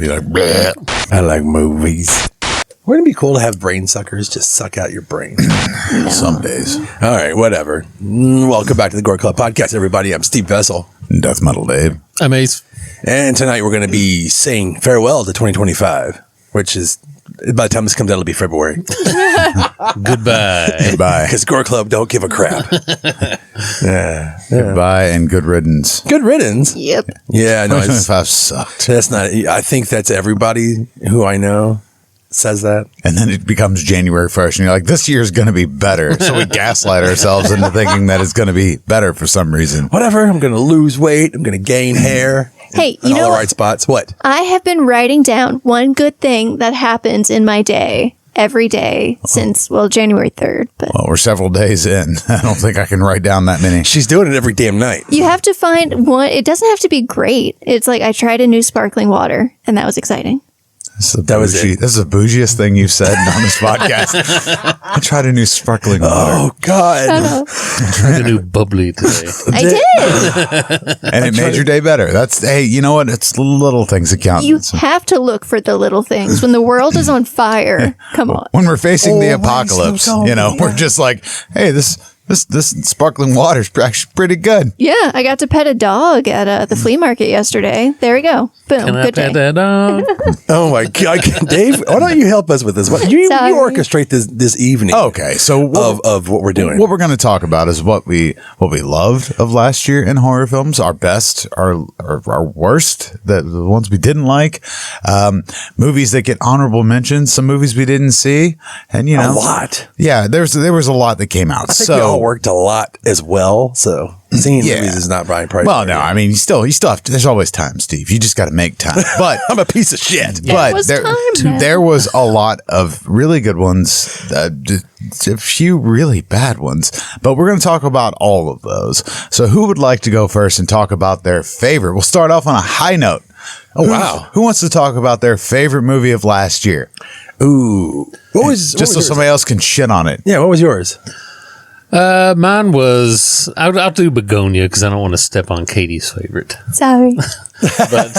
be like, bleh. I like movies. Wouldn't it be cool to have brain suckers just suck out your brain? Some days. All right, whatever. Welcome back to the Gore Club podcast, everybody. I'm Steve Vessell. Deathmetaldave. I'm Ace. And tonight we're going to be saying farewell to 2025, which is, by the time this comes out, it'll be February. Goodbye. Goodbye. Because Gore Club don't give a crap. Yeah. Goodbye and good riddance. Good riddance. Yep. Yeah, no, 2025 sucked. that's not, I think that's everybody who I know says that. And then it becomes January 1st, and you're like, this year's going to be better. So we gaslight ourselves into thinking that it's going to be better for some reason. Whatever, I'm going to lose weight. I'm going to gain hair. Hey, in you all know the what? right spots. What? I have been writing down one good thing that happens in my day every day since, January 3rd. But Well, we're several days in. I don't think I can write down that many. She's doing it every damn night. you have to find one. It doesn't have to be great. It's like I tried a new sparkling water, and that was exciting. That was it. This is the bougiest thing you've said on this podcast. I tried a new sparkling water. Oh, God. I tried a new bubbly today. I did. And it made your day better. Hey, you know what? It's the little things that count. You have to look for the little things. When the world is on fire, come on. When we're facing the Always apocalypse, so we're just like, hey, this sparkling water is actually pretty good. Yeah, I got to pet a dog at the flea market yesterday. There we go. Boom. Can I Good pet day. that dog? Oh, my God. Dave, why don't you help us with this? You Sorry. orchestrate this evening Okay, so of what we're doing. what we're going to talk about is what we loved of last year in horror films, our best, our worst, the ones we didn't like, movies that get honorable mentions, some movies we didn't see, and A lot. Yeah, there was a lot that came out. I think we all worked a lot as well, so seeing movies is not my priority. Well, no, I mean, you still have to, there's always time, Steve. You just got to make time. But I'm a piece of shit. but was time, man. there was a lot of really good ones, a few really bad ones, but we're going to talk about all of those. So who would like to go first and talk about their favorite? We'll start off on a high note. Oh, wow. Who wants to talk about their favorite movie of last year? Ooh. What was Just so yours? somebody else can shit on it. Yeah, what was yours? Mine was, I'll do Begonia because I don't want to step on Katie's favorite. Sorry. But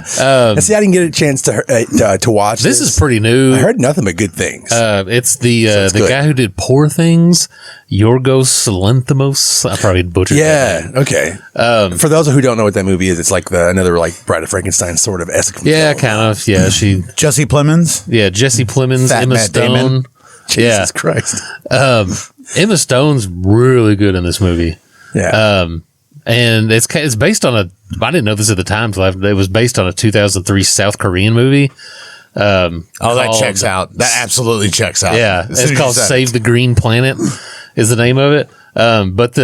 See, I didn't get a chance to watch this is pretty new. I heard nothing but good things. It's the good. guy who did Poor Things, Yorgos Lanthimos. I probably butchered that name. Okay. For those who don't know what that movie is, it's like another Bride of Frankenstein sort of esque. Yeah, kind of. Yeah, Jesse Plemons? Jesse Plemons, Fat Emma Matt Stone. Damon. Jesus Christ. Emma Stone's really good in this movie. Yeah. And it's based on I didn't know this at the time, so it was based on a 2003 South Korean movie. That checks out. That absolutely checks out. Yeah, As soon as it's you called said it. Save the Green Planet is the name of it. But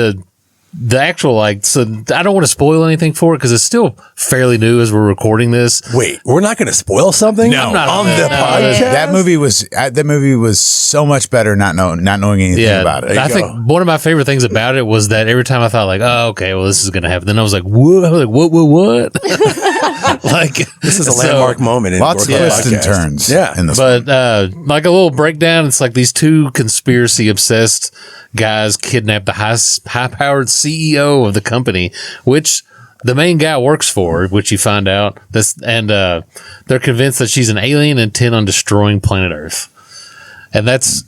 the actual so I don't want to spoil anything for it because it's still fairly new as we're recording this. Wait, we're not going to spoil something? No, on the podcast? That movie was so much better not knowing anything about it. I think one of my favorite things about it was that every time I thought oh, okay, well, this is going to happen. Then I was like, what? This is a landmark moment in Lots of Gore Club twists and podcast. turns. Yeah. in this But like a little breakdown, it's like these two conspiracy obsessed guys kidnap the high powered CEO of the company, which the main guy works for, which you find out they're convinced that she's an alien intent on destroying planet Earth. And that's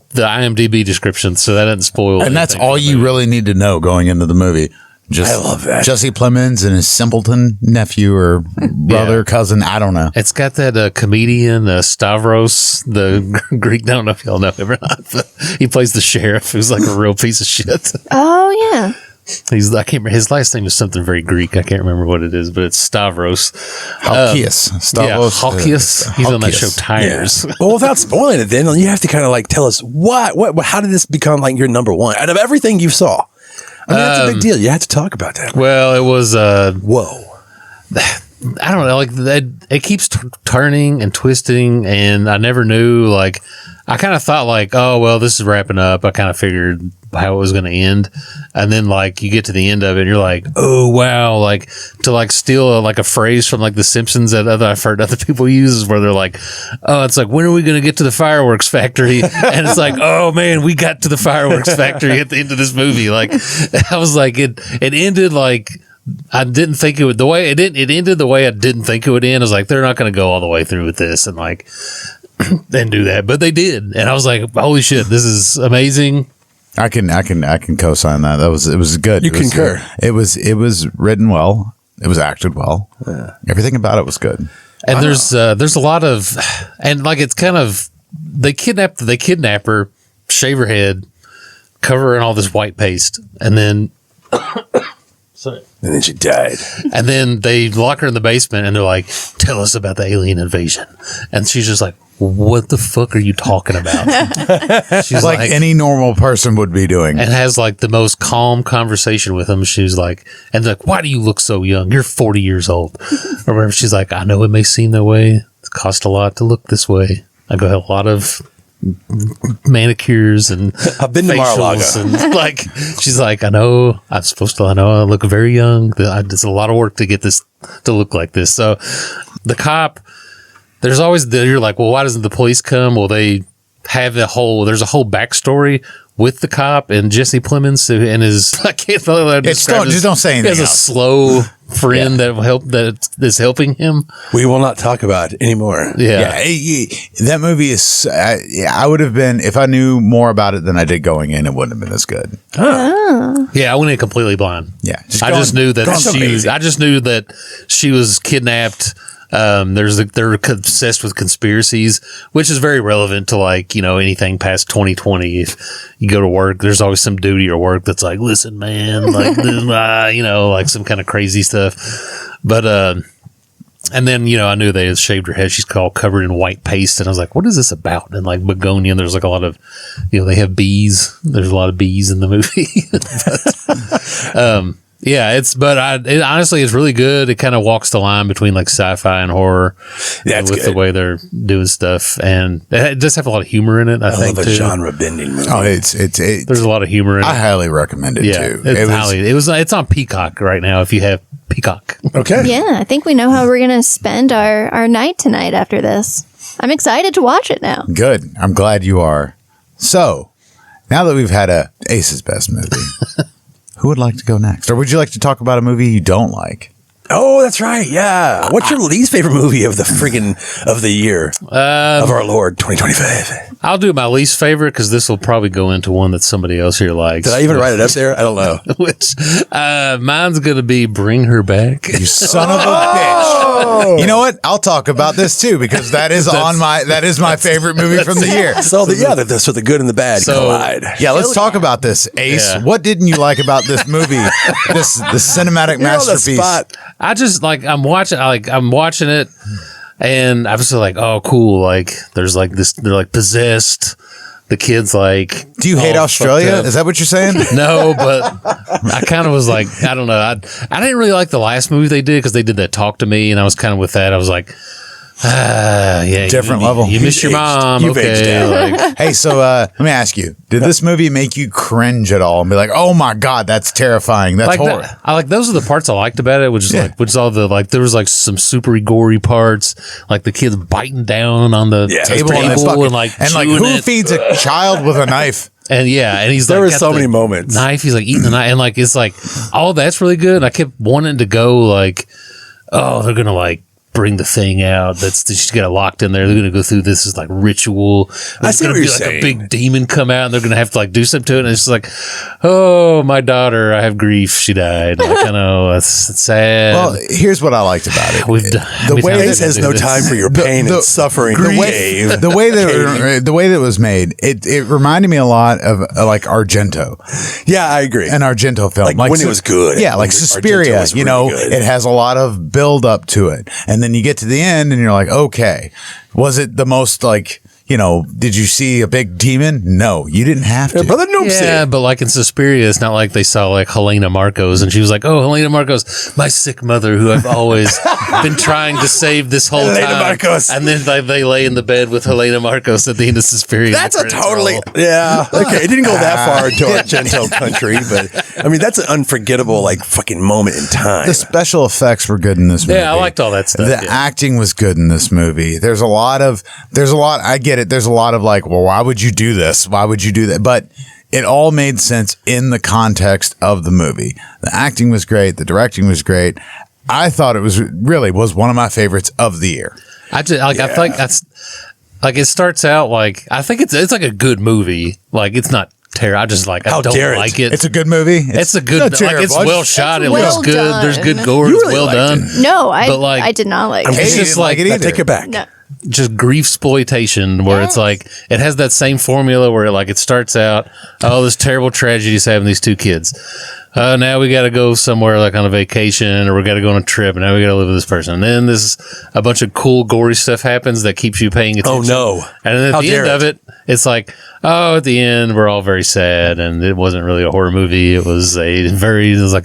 the IMDb description, so that doesn't spoil and that's anything all for the you movie. really need to know going into the movie. I love that. Jesse Plemons and his simpleton nephew or brother, cousin, I don't know. It's got that comedian Stavros, the Greek. I don't know if y'all know him or not, but he plays the sheriff, who's like a real piece of shit. Oh, yeah. I can't remember, his last name is something very Greek. I can't remember what it is, but it's Stavros. Halkias. Halkias. He's on that show Tires. Well, without spoiling it, then you have to kind of tell us how did this become your number one out of everything you saw? I mean, that's a big deal. You have to talk about that. Well, it was Whoa. I don't know, it keeps turning and twisting, and I never knew, I kind of thought oh, well, this is wrapping up. I kind of figured how it was going to end. And then you get to the end of it and you're like, oh, wow. To steal a phrase from The Simpsons that I've heard other people use where they're oh, it's when are we going to get to the fireworks factory? And it's oh man, we got to the fireworks factory at the end of this movie. I was it ended I didn't think it would, the way it ended the way I didn't think it would end. I was like, they're not going to go all the way through with this and like, and do that, but they did. And I was like, holy shit, this is amazing. I can co-sign that. It was good. You concur. It was written well. It was acted well. Yeah. Everything about it was good. And there's a lot of, and like, it's kind of, they kidnap her, shave her head, cover her in all this white paste, and then and then she died. And then they lock her in the basement and they're like, tell us about the alien invasion. And she's just like, what the fuck are you talking about? She's like any normal person would be doing. And has like the most calm conversation with him. She's like, and they're like, why do you look so young? You're 40 years old. Or whatever. She's like, I know it may seem that way. It costs a lot to look this way. I go have a lot of manicures and I've been to Mar-a-Lago. And like, she's like, I know I look very young. It's a lot of work to get this to look like this. So the cop, there's always you're like, well, why doesn't the police come? Well, they have there's a whole backstory with the cop and Jesse Plemons and his, I can't know. Just don't say anything. He has a slow friend that is helping him. We will not talk about it anymore. Yeah. That movie is, I would have been, if I knew more about it than I did going in, it wouldn't have been as good. Yeah, I went in completely blind. Yeah. I just knew that she was kidnapped. They're obsessed with conspiracies, which is very relevant to like, anything past 2020. If you go to work, there's always some dude at your work that's like, listen, man, like, like some kind of crazy stuff. But, and then, I knew they had shaved her head. She's all covered in white paste. And I was like, what is this about? And like Begonia, there's like a lot of, they have bees. There's a lot of bees in the movie. But, yeah, it honestly is really good. It kind of walks the line between like sci-fi and horror with the way they're doing stuff, and it does have a lot of humor in it. I think love a genre bending movie. Oh, there's a lot of humor in it. I highly recommend it too. It's on Peacock right now. If you have Peacock, okay. Yeah, I think we know how we're gonna spend our night tonight after this. I'm excited to watch it now. Good. I'm glad you are. So now that we've had a Ace's Best movie. Who would like to go next? Or would you like to talk about a movie you don't like? Oh, that's right. Yeah. What's your least favorite movie of the year of our Lord 2025? I'll do my least favorite because this will probably go into one that somebody else here likes. Did I even write it up there? I don't know. Which mine's going to be Bring Her Back. You son of a bitch. You know what? I'll talk about this too because that is my favorite movie from the year. So that's what the good and the bad collide. Yeah, let's talk about this. Ace, what didn't you like about this movie? This cinematic masterpiece. I just I'm watching it and I was like, oh cool, like there's like this, they're like possessed. The kid's like, do you hate Australia? Is that what you're saying? No, but I kind of was like, I don't know. I didn't really like the last movie they did because they did that Talk to Me, and I was kind of with that. I was like, yeah, different level. You miss your mom. You've aged hey, so let me ask you: did this movie make you cringe at all and be like, "Oh my god, that's terrifying"? That's horror. Those are the parts I liked about it, which is all the there was like some super gory parts, like the kids biting down on the table and who feeds a child with a knife? And he's there were so many moments. Knife, he's like eating the knife, and like it's like all that's really good. And I kept wanting to go like, oh, they're gonna like bring the thing out. She's got it locked in there. They're going to go through this like ritual. There's going to be like a big demon come out, and they're going to have to like do something to it. And it's just like, oh, my daughter, I have grief. She died. Like, I know it's sad. Well, here's what I liked about it. The way Ace has no time for your pain and suffering. The way that it was made, it reminded me a lot of like Argento. Yeah, I agree. An Argento film, like when it was good. Yeah, like Suspiria. It has a lot of build up to it, and then you get to the end and you're like, okay, was it the most like, did you see a big demon? No, you didn't have to. Brother Noopsy. Yeah, but like in Suspiria, it's not like they saw like Helena Marcos and she was like, oh, Helena Marcos, my sick mother who I've always been trying to save this whole Helena time. Marcos. And then they lay in the bed with Helena Marcos at the end of Suspiria. That's a totally, yeah. Okay, it didn't go that far into Argento country, but I mean, that's an unforgettable like fucking moment in time. The special effects were good in this movie. Yeah, I liked all that stuff. The acting was good in this movie. There's a lot, I get it. There's a lot of like, well, why would you do this? Why would you do that? But it all made sense in the context of the movie. The acting was great. The directing was great. I thought it was one of my favorites of the year. I think that's like, it starts out like, I think it's like a good movie. Like, it's not terrible. I just like, I don't like it. It's a good movie. It's a good, like, it's well shot. It well looks good. done. There's good gore. You It's really well liked done. it. No, But, like, I did not like It's it. just didn't like, like it either. I take it back. No. just grief exploitation where it's like, it has that same formula where like it starts out, oh, this terrible tragedy is having these two kids. Now we got to go somewhere like on a vacation, or we got to go on a trip, and now we got to live with this person. And then a bunch of cool, gory stuff happens that keeps you paying attention. Oh, no. And then at the end of it, it's like, oh, at the end, we're all very sad, and it wasn't really a horror movie. It was like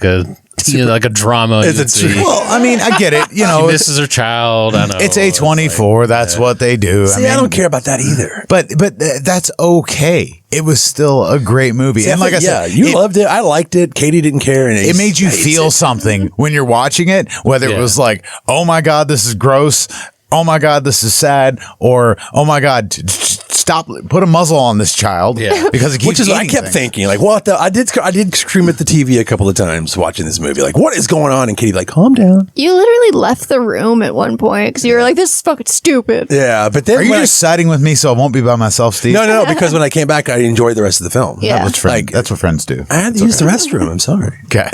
a drama. Well, I mean, I get it. You know, She misses her child. I know. it's A24. That's what they do. See, I don't care about that either. But that's okay. It was still a great movie. See, and like I yeah, said, you loved it. I liked it. Katie didn't care. And it made you feel something when you're watching it, whether it was like, oh my God, this is gross. Oh my God, this is sad. Or, oh my God, stop, put a muzzle on this child. Yeah. Because it keeps Which is, I eating kept things. thinking, like, what the? I did scream at the TV a couple of times watching this movie. Like, what is going on? And Katie, like, calm down. You literally left the room at one point because you were like, "This is fucking stupid." Yeah, but then Are you just siding with me so I won't be by myself, Steve? no, because when I came back, I enjoyed the rest of the film. Yeah. That's what friends do. I had to use the restroom. I'm sorry. Okay.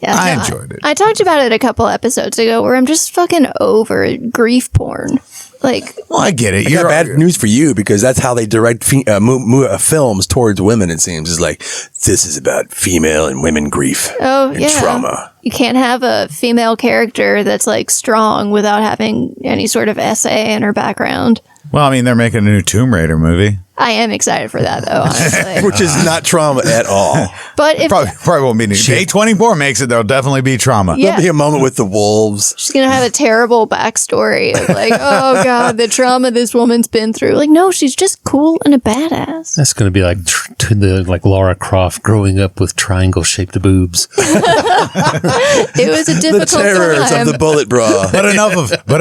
Yeah, I no, enjoyed it. I talked about it a couple episodes ago where I'm just fucking over grief porn. Like, Well, I get it. I got bad news for you because that's how they direct films towards women. It seems is like this is about female and women grief and trauma. You can't have a female character that's like strong without having any sort of essay in her background. Well, I mean, they're making a new Tomb Raider movie. I am excited for that though, honestly. Which is not trauma at all. But if Probably won't be new. A24 makes it, there'll definitely be trauma. Yeah. There'll be a moment with the wolves. she's gonna have a terrible backstory of like, oh God, the trauma this woman's been through. Like, no, she's just cool and a badass. That's going to be like like Lara Croft growing up with triangle-shaped boobs. It was a The difficult terrors time. of the bullet bra. But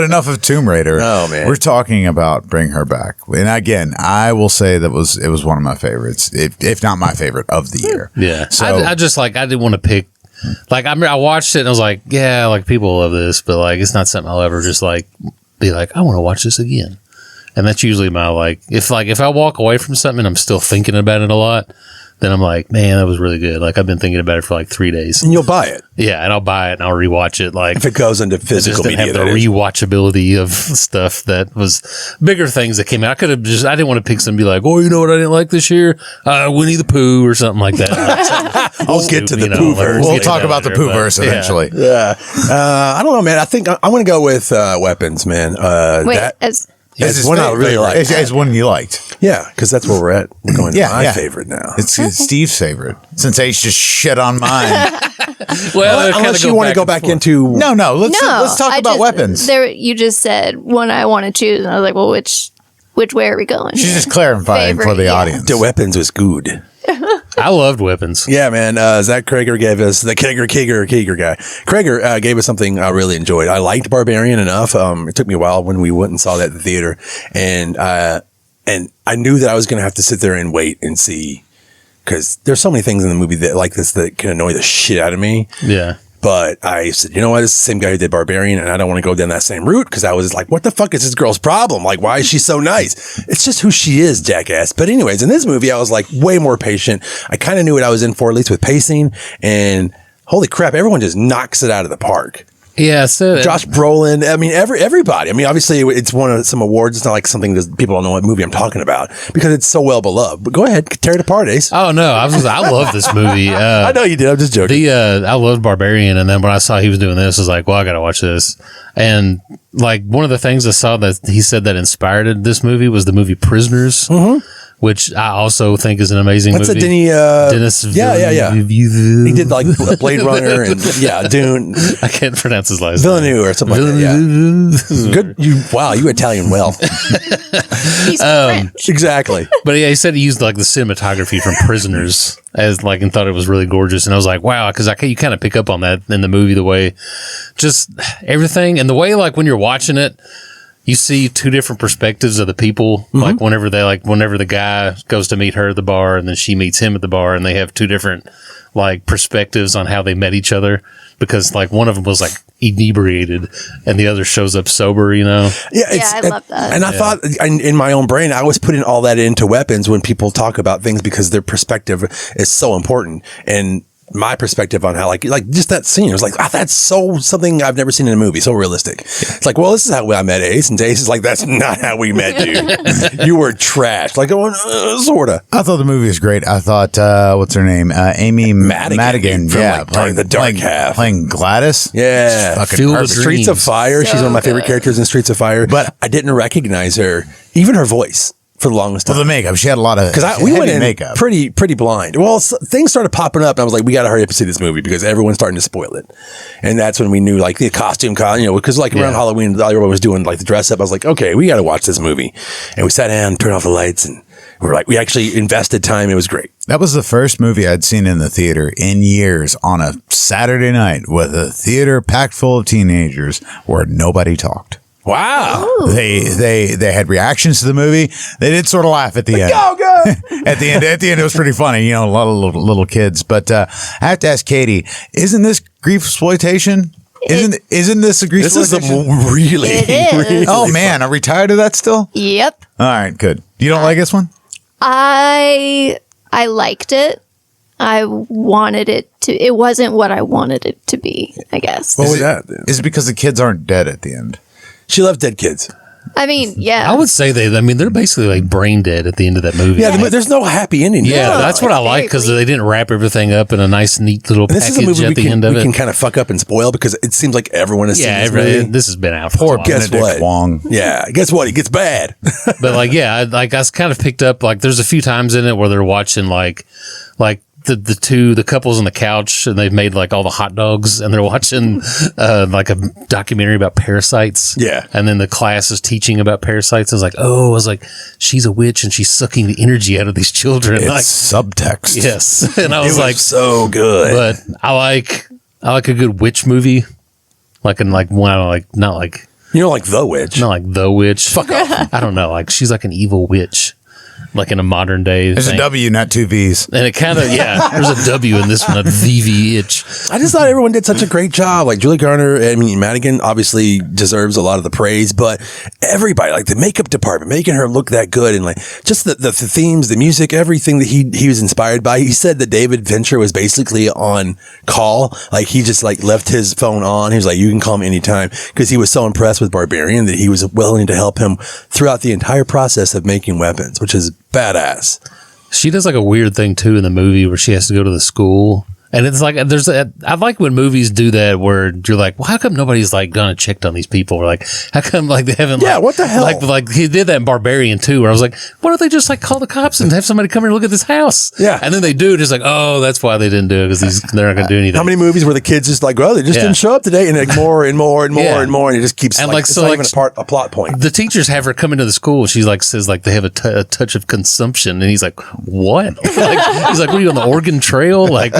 enough of Tomb Raider. Oh, man. We're talking about Bring Her Back. And again, I will say it was one of my favorites, if not my favorite of the year. Yeah. So I just like, I didn't want to pick, like, I watched it and I was like, yeah, like people love this, but like, it's not something I'll ever just like be like, I want to watch this again. And that's usually my, like if I walk away from something and I'm still thinking about it a lot, then I'm like, man, that was really good. Like, I've been thinking about it for like 3 days. And you'll buy it. Yeah. And I'll buy it and I'll rewatch it. Like, If it goes into I just physical didn't media. have the that is. rewatchability of stuff that was bigger things that came out. I didn't want to pick some and be like, oh, you know what I didn't like this year? Winnie the Pooh or something like that. Like, We'll get to the you know, Pooh like, verse. we'll get talk to about the that Pooh later, verse but, yeah. eventually. Yeah. I don't know, man. I think I'm going to go with weapons, man. Wait, That's his one I really favorite. like. It's one you liked. Yeah, because that's where we're at. We're going to my favorite now. It's Steve's favorite. Since Ace just shit on mine. Well, it Unless kinda you want to and go back forth. into... No. Let's talk I about just- weapons. You just said one I want to choose, and I was like, well, which way are we going? She's here? just clarifying for Favorite, the yeah. audience. The weapons was good. I loved weapons. Yeah, man. Zach Krager gave us the Krager guy. Krager gave us something I really enjoyed. I liked Barbarian enough. It took me a while when we went and saw that at the theater, and I knew that I was going to have to sit there and wait and see, because there's so many things in the movie that like this that can annoy the shit out of me. Yeah. But I said, you know what? It's the same guy who did Barbarian, and I don't want to go down that same route because I was like, what the fuck is this girl's problem? Like, why is she so nice? It's just who she is, jackass. But anyways, in this movie, I was like way more patient. I kind of knew what I was in for, at least with pacing. And holy crap, everyone just knocks it out of the park. Yeah. So Josh Brolin. I mean, everybody. I mean, obviously, it's won some awards. It's not like something that people don't know what movie I'm talking about because it's so well beloved. But go ahead, tear it apart, Ace. Oh no, I love this movie. I know you did. I'm just joking. I loved Barbarian, and then when I saw he was doing this, I was like, well, I gotta watch this. And like one of the things I saw that he said that inspired this movie was the movie Prisoners, which I also think is an amazing That's movie. Dennis. Yeah. He did like Blade Runner and Dune. I can't pronounce his last name. Villeneuve or something like that. Yeah. Good. You Italian well. He's French. Exactly. But yeah, he said he used like the cinematography from Prisoners as like, and thought it was really gorgeous. And I was like, wow, because you kind of pick up on that in the movie, the way just everything and the way like when you're watching it, you see two different perspectives of the people. Like whenever the guy goes to meet her at the bar and then she meets him at the bar, and they have two different like perspectives on how they met each other, because like one of them was like inebriated and the other shows up sober, you know? Yeah, I love that. And I thought in my own brain, I was putting all that into weapons when people talk about things, because their perspective is so important. And my perspective on how like just that scene, it was like, that's so something I've never seen in a movie, so realistic. It's like, well, this is how I met Ace, and Ace is like, that's not how we met you. You were trash. Like, sorta. I thought the movie was great. I thought what's her name, Amy Madigan, from, yeah, like, playing the dark half, playing Gladys. Yeah, fucking Field of perfect. Streets of Fire. She's one of my favorite characters in Streets of Fire, but I didn't recognize her, even her voice. For the longest time. Well, the makeup. She had a lot of we went in makeup. pretty blind. Well, things started popping up, and I was like, we got to hurry up and see this movie because everyone's starting to spoil it. And that's when we knew like the costume, because like around Halloween, everyone was doing like the dress up. I was like, okay, we got to watch this movie. And we sat down, turned off the lights, and we actually invested time. It was great. That was the first movie I'd seen in the theater in years on a Saturday night with a theater packed full of teenagers where nobody talked. Wow. Ooh. They had reactions to the movie. They did sort of laugh at the end. Go, go. At the end, it was pretty funny. You know, a lot of little kids. But I have to ask Katie, isn't this grief exploitation? Isn't this a grief exploitation? This is really, It is. really Oh man, are we tired of that still? Yep. All right, good. You don't like this one? I liked it. I wanted it to. It wasn't what I wanted it to be, I guess. What was that? Is it because the kids aren't dead at the end? She loved dead kids. I mean, yeah. I would say they're basically like brain dead at the end of that movie. Yeah, there's no happy ending. Yeah, No, that's what I it's like, very because bleak. they didn't wrap everything up in a nice, neat little And this is a package movie at the end of we it. can kind of fuck up and spoil because it seems like everyone has seen this movie. This has been out for a Poor while. Guess Benedict what? Wong. Yeah, guess what? It gets bad. But like, yeah, I kind of picked up like there's a few times in it where they're watching like the couples on the couch, and they've made like all the hot dogs, and they're watching like a documentary about parasites. Yeah. And then the class is teaching about parasites. I was like, she's a witch and she's sucking the energy out of these children. It's Like, subtext. yes. And I It was was like, so good. but I like a good witch movie. Like in like one, not like The Witch. not like The Witch. Fuck off. I don't know. Like she's like an evil witch, like in a modern day. There's thing. a W, not two V's. And it kind of, there's a W in this one, a VV-itch. I just thought everyone did such a great job. Like Julie Garner, Madigan obviously deserves a lot of the praise, but everybody, like the makeup department, making her look that good, and like just the themes, the music, everything that he was inspired by. He said that David Fincher was basically on call. Like he just like left his phone on. He was like, you can call me anytime, because he was so impressed with Barbarian that he was willing to help him throughout the entire process of making weapons, which is badass. She does like a weird thing too in the movie where she has to go to the school. And it's like, I like when movies do that where you're like, well, how come nobody's like gone and checked on these people? Or like, how come like they haven't, Yeah, like, what the hell? Like he did that in Barbarian too, where I was like, why don't they just like call the cops and have somebody come here and look at this house? Yeah. And then they do, just like, oh, that's why they didn't do it, because they're not going to do anything. How many movies where the kids just like, well, they just Yeah. didn't show up today, and like more and more and more Yeah. and more, and it just keeps And, like, like, it's so, not like, even a plot point. The teachers have her come into the school. She like says like they have a touch of consumption, and he's like, what? Like, he's like, what are you on the Oregon Trail? Like,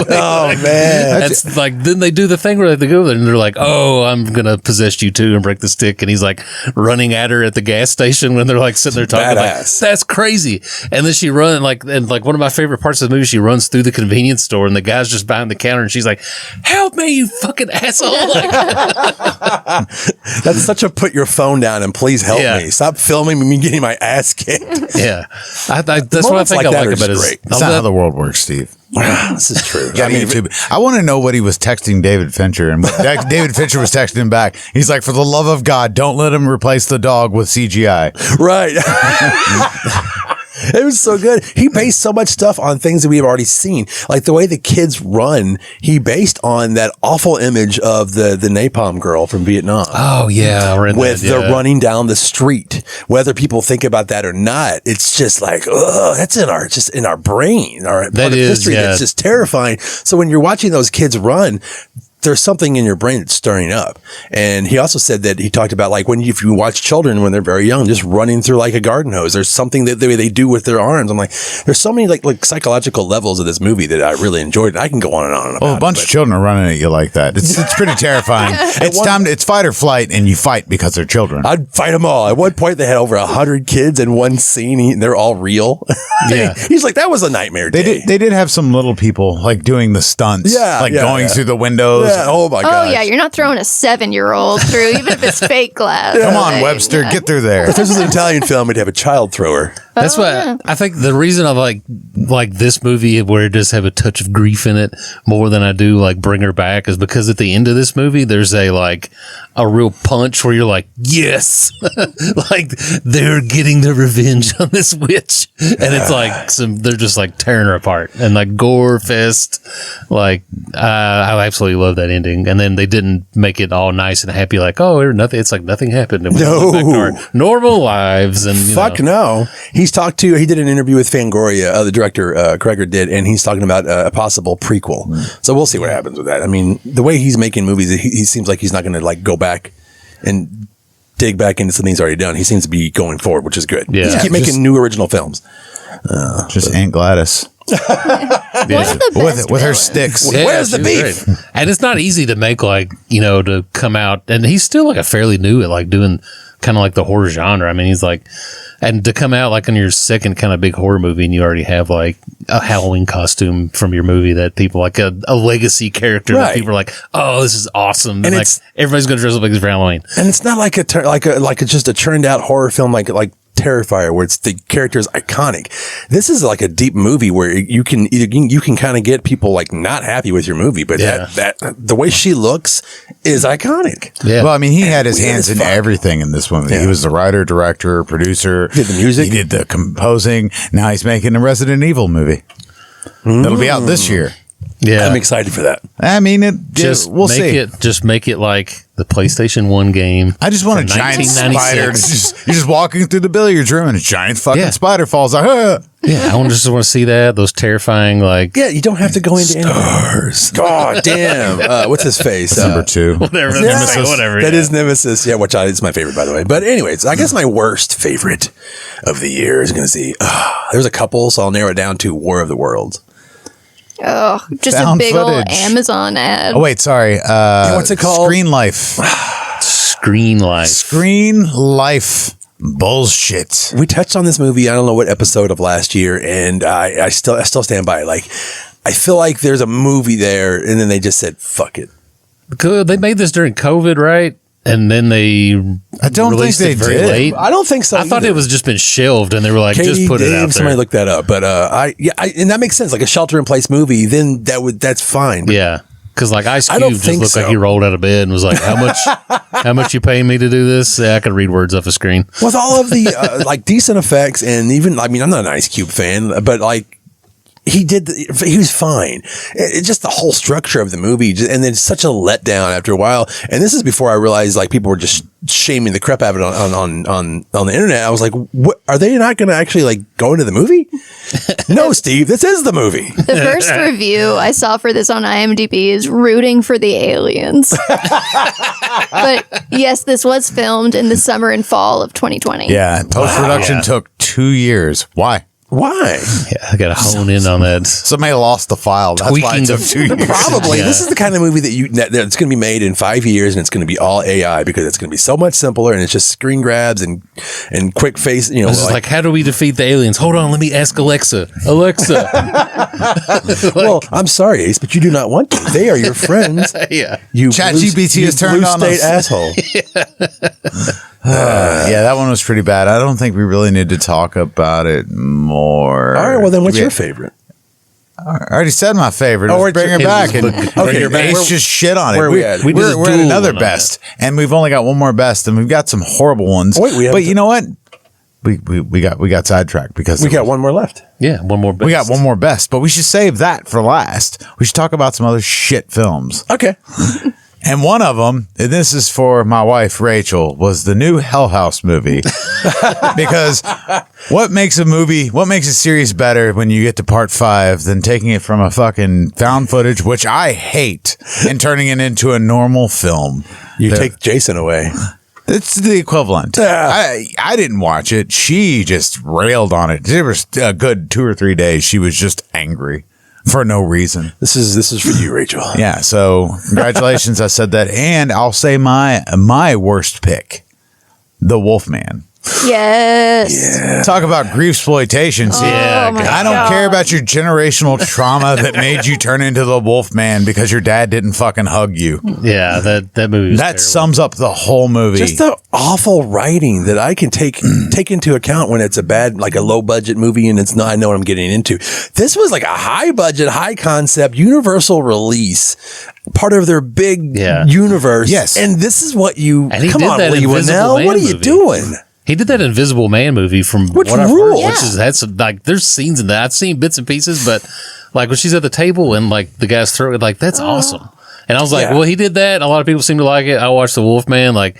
Oh man, that's like, then they do the thing where they go there and they're like, oh, I'm gonna possess you too and break the stick, and he's like running at her at the gas station when they're like sitting there talking. Like, Badass. that's crazy. And then she run like one of my favorite parts of the movie, she runs through the convenience store and the guy's just behind the counter and she's like, help me, you fucking asshole. Like, that's such a put your phone down and please help Yeah. me. Stop filming me getting my ass kicked. yeah, that's what I moments think like I that like are about it. great. That's not how the world works, Steve. This is true. Yeah, YouTube. I want to know what he was texting David Fincher, and what David Fincher was texting him back. He's like, for the love of God, don't let him replace the dog with CGI. Right. It was so good. He based so much stuff on things that we've already seen. Like the way the kids run, he based on that awful image of the napalm girl from Vietnam. Oh yeah, With the running down the street, whether people think about that or not, it's just like, oh, that's in our brain, our part of is, history. yeah. That's just terrifying. So when you're watching those kids run, there's something in your brain that's stirring up. And he also said that he talked about like if you watch children when they're very young, just running through like a garden hose, there's something that they do with their arms. I'm like, there's so many like psychological levels of this movie that I really enjoyed. And I can go on and on about Well, a bunch of children are running at you like that. It's pretty terrifying. It's fight or flight, and you fight because they're children. I'd fight them all. At one point, they had over 100 kids in one scene. And they're all real. Yeah. He's like, that was a nightmare day. They did have some little people like doing the stunts, going through the windows. Yeah. Oh my god. Oh yeah, you're not throwing a 7-year-old through, even if it's fake glass. Come on, Webster, get through there. If this was an Italian film, we'd have a child thrower. That's why I think the reason I like this movie where it does have a touch of grief in it more than I do like Bring Her Back is because at the end of this movie there's a real punch where you're like, yes, like they're getting their revenge on this witch, and it's like they're just like tearing her apart and like gore fest. Like I absolutely love that ending, and then they didn't make it all nice and happy like, oh, nothing. It's like nothing happened. And we went back to our normal lives. And Fuck no. He did an interview with Fangoria, the director, Kreger did, and he's talking about a possible prequel. So we'll see what happens with that. I mean, the way he's making movies, he seems like he's not going to like go back and dig back into something he's already done. He seems to be going forward, which is good. Yeah. Just keep making new original films. Aunt Gladys. One of the best with her villains. sticks. Where's the she was beef? great. And it's not easy to make to come out, and he's still like a fairly new at like doing kind of like the horror genre. I mean, he's like, and to come out like on your second kind of big horror movie and you already have like a Halloween costume from your movie that people like a legacy character that Right. people are like, oh, this is awesome. And like it's- everybody's going to dress up like this for Halloween. And it's not like just a turned out horror film like Terrifier, where it's the character is iconic. This is like a deep movie where you can kind of get people like not happy with your movie, but that the way she looks is iconic. Yeah. Well, I mean, he had his weird hands as in fuck. everything in this movie. Yeah. He was the writer, director, producer. He did the music. He did the composing. Now he's making a Resident Evil movie. That'll be out this year. Yeah. I'm excited for that. I mean, we'll see. Just make it like the PlayStation 1 game. I just want a from giant spider. 1996. You're just walking through the billiards room and a giant fucking spider falls out. Ah! Yeah, I just want to see that. Those terrifying, like, Yeah, you don't have to go into stars. God damn! What's his face? Number 2. whatever. Yeah, Nemesis, whatever. That is Nemesis. Yeah, which is my favorite, by the way. But anyways, I guess my worst favorite of the year is going to see. There's a couple, so I'll narrow it down to War of the Worlds. Oh, just Found a big old footage. Amazon ad. Oh, wait, sorry. What's it called? Screen Life. Screen Life. Screen Life. Bullshit. We touched on this movie. I don't know what episode of last year, and I still stand by it. Like, I feel like there's a movie there, and then they just said, "Fuck it." Good. They made this during COVID, right? And then they I don't think released they it very did. late. I don't think so. I thought either. it was just been shelved, and they were like, Katie, just put it Dave, out there. Somebody look that up, but and that makes sense. Like a shelter-in-place movie, then that's fine. But Yeah, because like Ice I Cube don't just think looked like so. he rolled out of bed and was like, how much you paying me to do this? Yeah, I can read words off a screen. with all of the like decent effects, and even I'm not an Ice Cube fan, but like he was fine. It just the whole structure of the movie, and then it's such a letdown after a while. And this is before I realized like people were just shaming the crap out of it on the internet. I was like, what, are they not going to actually like go into the movie? No, Steve, this is the movie. The first review I saw for this on IMDb is rooting for the aliens. But yes, this was filmed in the summer and fall of 2020. Yeah. Post production Yeah. took 2 years. Why? Why? Yeah, I got to hone in on that. Somebody lost the file. That's why Tweaking it took the- 2 years. Probably. Yeah. This is the kind of movie that's going to be made in 5 years, and it's going to be all AI because it's going to be so much simpler, and it's just screen grabs and quick face. You know, It's just like, how do we defeat the aliens? Hold on, let me ask Alexa. Alexa. well, I'm sorry, Ace, but you do not want to. They are your friends. Yeah. You ChatGPT you has turned blue on state us. asshole. Yeah, that one was pretty bad. I don't think we really need to talk about it more. All right, well then, what's your favorite? I already said my favorite. Oh, Let's wait, bring her it back. was- And Bring Her Back. Ace just shit on it. Where are we at? We did a We're at dual another one on best, and we've only got one more best, and we've got some horrible ones. Oh, wait, we have but to- you know what? We got sidetracked because We got one more left. Yeah, one more best. we got one more best, but we should save that for last. We should talk about some other shit films. Okay. And one of them, and this is for my wife, Rachel, was the new Hell House movie. Because what makes a series better when you get to part 5 than taking it from a fucking found footage, which I hate, and turning it into a normal film? You take Jason away. It's the equivalent. I didn't watch it. She just railed on it. There was a good 2 or 3 days. She was just angry. For no reason. This is for you, Rachel. Yeah, so congratulations. I said that. And I'll say my worst pick, The Wolfman. Yes. Talk about grief exploitation. See, Yeah, my I don't God. care about your generational trauma that made you turn into the Wolfman because your dad didn't fucking hug you. Yeah, that movie was That terrible. sums up the whole movie. Just the awful writing that I can take into account when it's a bad, like a low budget movie and it's not, I know what I'm getting into. This was like a high budget, high concept, universal release, part of their big universe. Yes. And this is what you, And he come did on, that Lee Invisible Winnell, Man what are you movie. doing? He did that Invisible Man movie from Which what I've rules. heard, which is that's like there's scenes in that I've seen bits and pieces, but like when she's at the table and like the guy's throwing, like that's awesome. And I was like, Yeah. well, he did that. A lot of people seem to like it. I watched The Wolfman, like,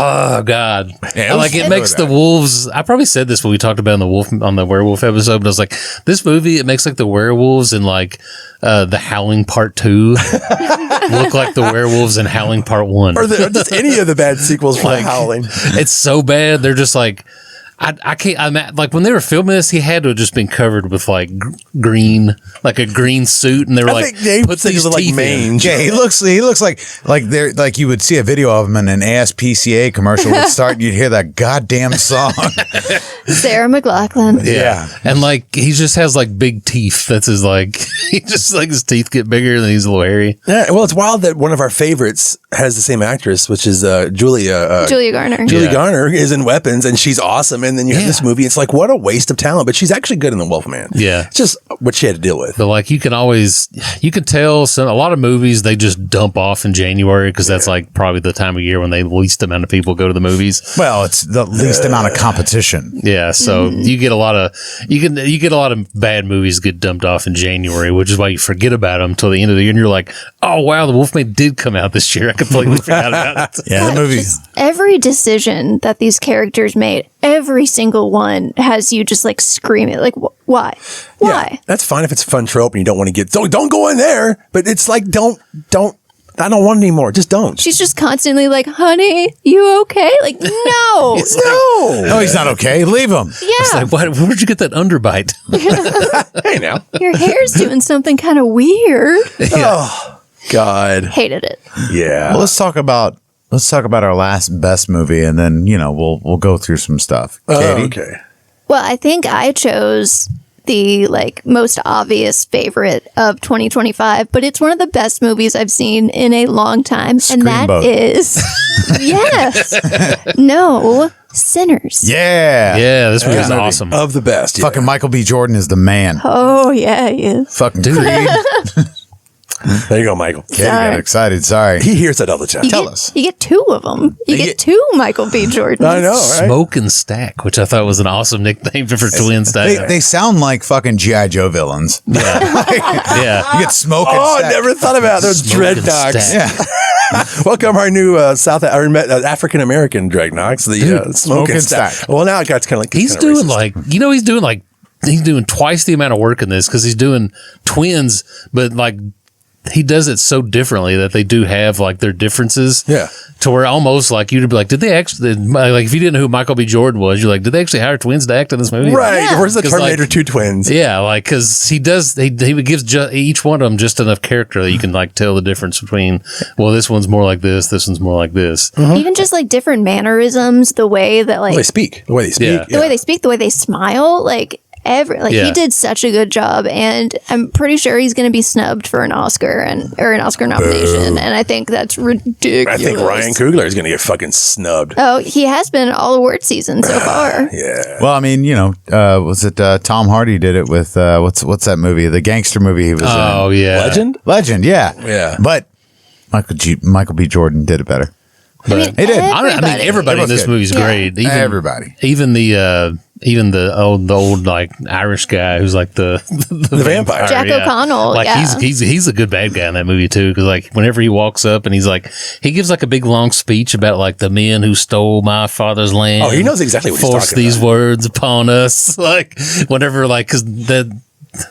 oh God, Yeah, like it good makes with the that. wolves. I probably said this when we talked about on the werewolf episode, but I was like, this movie it makes like the werewolves in like the Howling Part 2 look like the werewolves in Howling Part 1. Or just any of the bad sequels from Howling. It's so bad. They're just like, I can't. I'm at, like when they were filming this, he had to have just been covered with like green, like a green suit, and they were I like, think they put said he these looked like teeth in. mange. Yeah, he looks like they're like you would see a video of him in an ASPCA commercial would start and you'd hear that goddamn song. Sarah McLachlan. Yeah. And like he just has like big teeth. That's his like he just like his teeth get bigger and he's a little hairy. Yeah, well, it's wild that one of our favorites has the same actress, which is Julia Garner. Julie Garner is in Weapons, and she's awesome. And then you have this movie. It's like, what a waste of talent. But she's actually good in The Wolfman. Yeah. It's just what she had to deal with. But like you can tell a lot of movies they just dump off in January because that's like probably the time of year when the least amount of people go to the movies. Well, it's the least amount of competition. Yeah, so you get a lot of bad movies get dumped off in January, which is why you forget about them till the end of the year, and you're like, oh wow, The Wolfman did come out this year. I completely forgot about it. Yeah, the movie. Just every decision that these characters made, every single one has you just like screaming, like, why? Why? Yeah, that's fine if it's a fun trope and you don't want to get don't go in there. But it's like don't. I don't want it anymore. Just don't. She's just constantly like, honey, you okay? Like, no. No, he's not okay. Leave him. It's Yeah. like, where'd you get that underbite? Hey now. Your hair's doing something kind of weird. Oh God. Hated it. Yeah. Well, let's talk about our last best movie, and then we'll go through some stuff. Katie? Okay. Well, I think I chose the like most obvious favorite of 2025, but it's one of the best movies I've seen in a long time, and that Screenboat. is no, Sinners. Yeah. Yeah, this movie is awesome. Of the best. Yeah. Fucking Michael B. Jordan is the man. Oh yeah, he is. Fucking Dude. Creed. There you go, Michael. Katie got excited. Sorry. He hears that all the time. Tell us. You get two of them. You get two Michael B. Jordans. I know, right? Smoke and Stack, which I thought was an awesome nickname for twin stack. They sound like fucking G.I. Joe villains. Yeah. You get smoke and Oh, I stack. never thought about those Smoke and dreadnoughts. Stack. Yeah. Welcome our new African American dreadnoughts, the smoke and stack. Well, now it got kind of like He's kinda doing racist. he's doing twice the amount of work in this because he's doing twins, but like he does it so differently that they do have like their differences. Yeah. To where almost like you'd be like, did they actually like if you didn't know who Michael B. Jordan was, you're like, did they actually hire twins to act in this movie? Right. Yeah. Where's the 'Cause, Terminator like- 2 twins? Yeah, like because he gives each one of them just enough character that you can like tell the difference between. Well, this one's more like this one's more like this. Even just like different mannerisms, the way that like The way they speak. The way they speak. Yeah. the way they speak, the way they smile, like Yeah. he did such a good job, and I'm pretty sure he's going to be snubbed for an Oscar or an Oscar nomination, and I think that's ridiculous. I think Ryan Coogler is going to get fucking snubbed. Oh, he has been all award season so far. Yeah. Well, I mean, was it Tom Hardy did it with what's that movie? The gangster movie he was Oh in. yeah, Legend? Yeah. Yeah. But Michael B. Jordan did it better. I mean, He did. Everybody in this It was movie is good. great. Everybody. Even the even the old like Irish guy who's like the vampire. Jack O'Connell. Like he's a good bad guy in that movie too, because like whenever he walks up and he's like, he gives like a big long speech about like the men who stole my father's land. Oh, he knows exactly what he's forced talking these about. words upon us. Like whenever like, because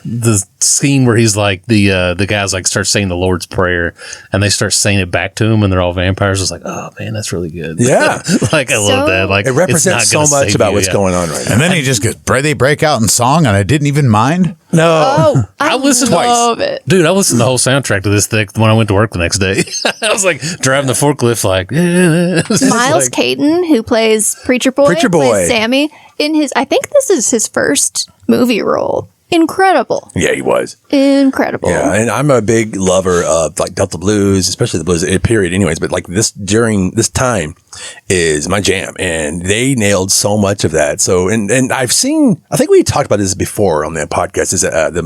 the scene where he's like the guys like start saying the Lord's Prayer and they start saying it back to him and they're all vampires. It's like, oh man, that's really good. Yeah. Like I love that. Like It represents so much about what's going on right now. And then he just goes, they break out in song, and I didn't even mind. No. Oh, I listened love it. Dude, I listened to the whole soundtrack to this thing when I went to work the next day. I was like driving the forklift, like Miles Caton, who plays Preacher Boy, plays Sammy in his. I think this is his first movie role. Incredible. Yeah, he was. Incredible. Yeah, and I'm a big lover of like Delta blues, especially the blues period anyways, but like during this time is my jam, and they nailed so much of that. So, and I think we talked about this before on the podcast,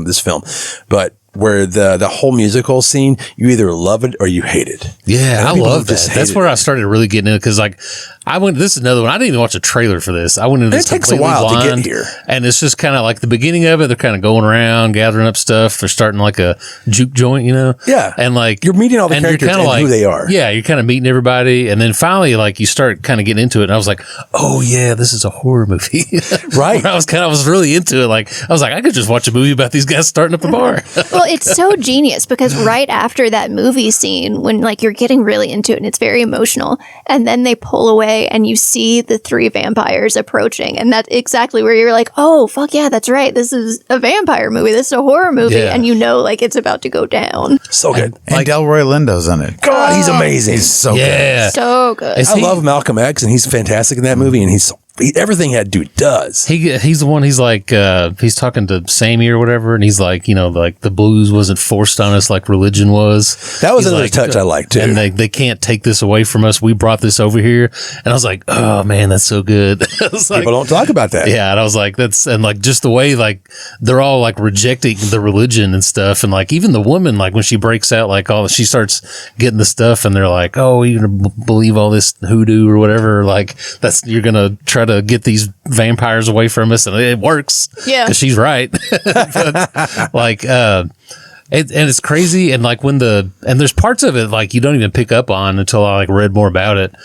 this film, but where the whole musical scene, you either love it or you hate it. Yeah, I love that. That's where it. I started really getting into it, because like this is another one. I didn't even watch a trailer for this. I went into this It takes a while to get here. And it's just kind of like the beginning of it. They're kind of going around, gathering up stuff. They're starting like a juke joint, you know? Yeah. And like you're meeting all the characters and who they are. Yeah, you're kind of meeting everybody. And then finally, like you start kind of getting into it. And I was like, oh yeah, this is a horror movie. Right. I was really into it. Like I was like, I could just watch a movie about these guys starting up a bar. Well, it's so genius because right after that movie scene, when like you're getting really into it and it's very emotional, and then they pull away and you see the three vampires approaching, and that's exactly where you're like, oh fuck yeah, that's right, this is a vampire movie, this is a horror movie, and you know like it's about to go down. So good. And Delroy Lindo's in it. God, he's amazing. He's so good. So good. Is I he- love Malcolm X, and he's fantastic in that movie, and everything that dude does. He's the one. He's like he's talking to Sammy or whatever, and he's like, you know, like the blues wasn't forced on us like religion was. That was He's another like, touch I liked too. And they can't take this away from us. We brought this over here, and I was like, oh man, that's so good. I was like, People don't talk about that. yeah, and I was like, and like just the way like they're all like rejecting the religion and stuff, and like even the woman, like when she breaks out, like she starts getting the stuff, and they're like, oh, you're gonna believe all this hoodoo or whatever, like you're gonna try to get these vampires away from us, and it works. Yeah, 'cause she's right. But, like and it's crazy, and like and there's parts of it like you don't even pick up on until I like read more about it,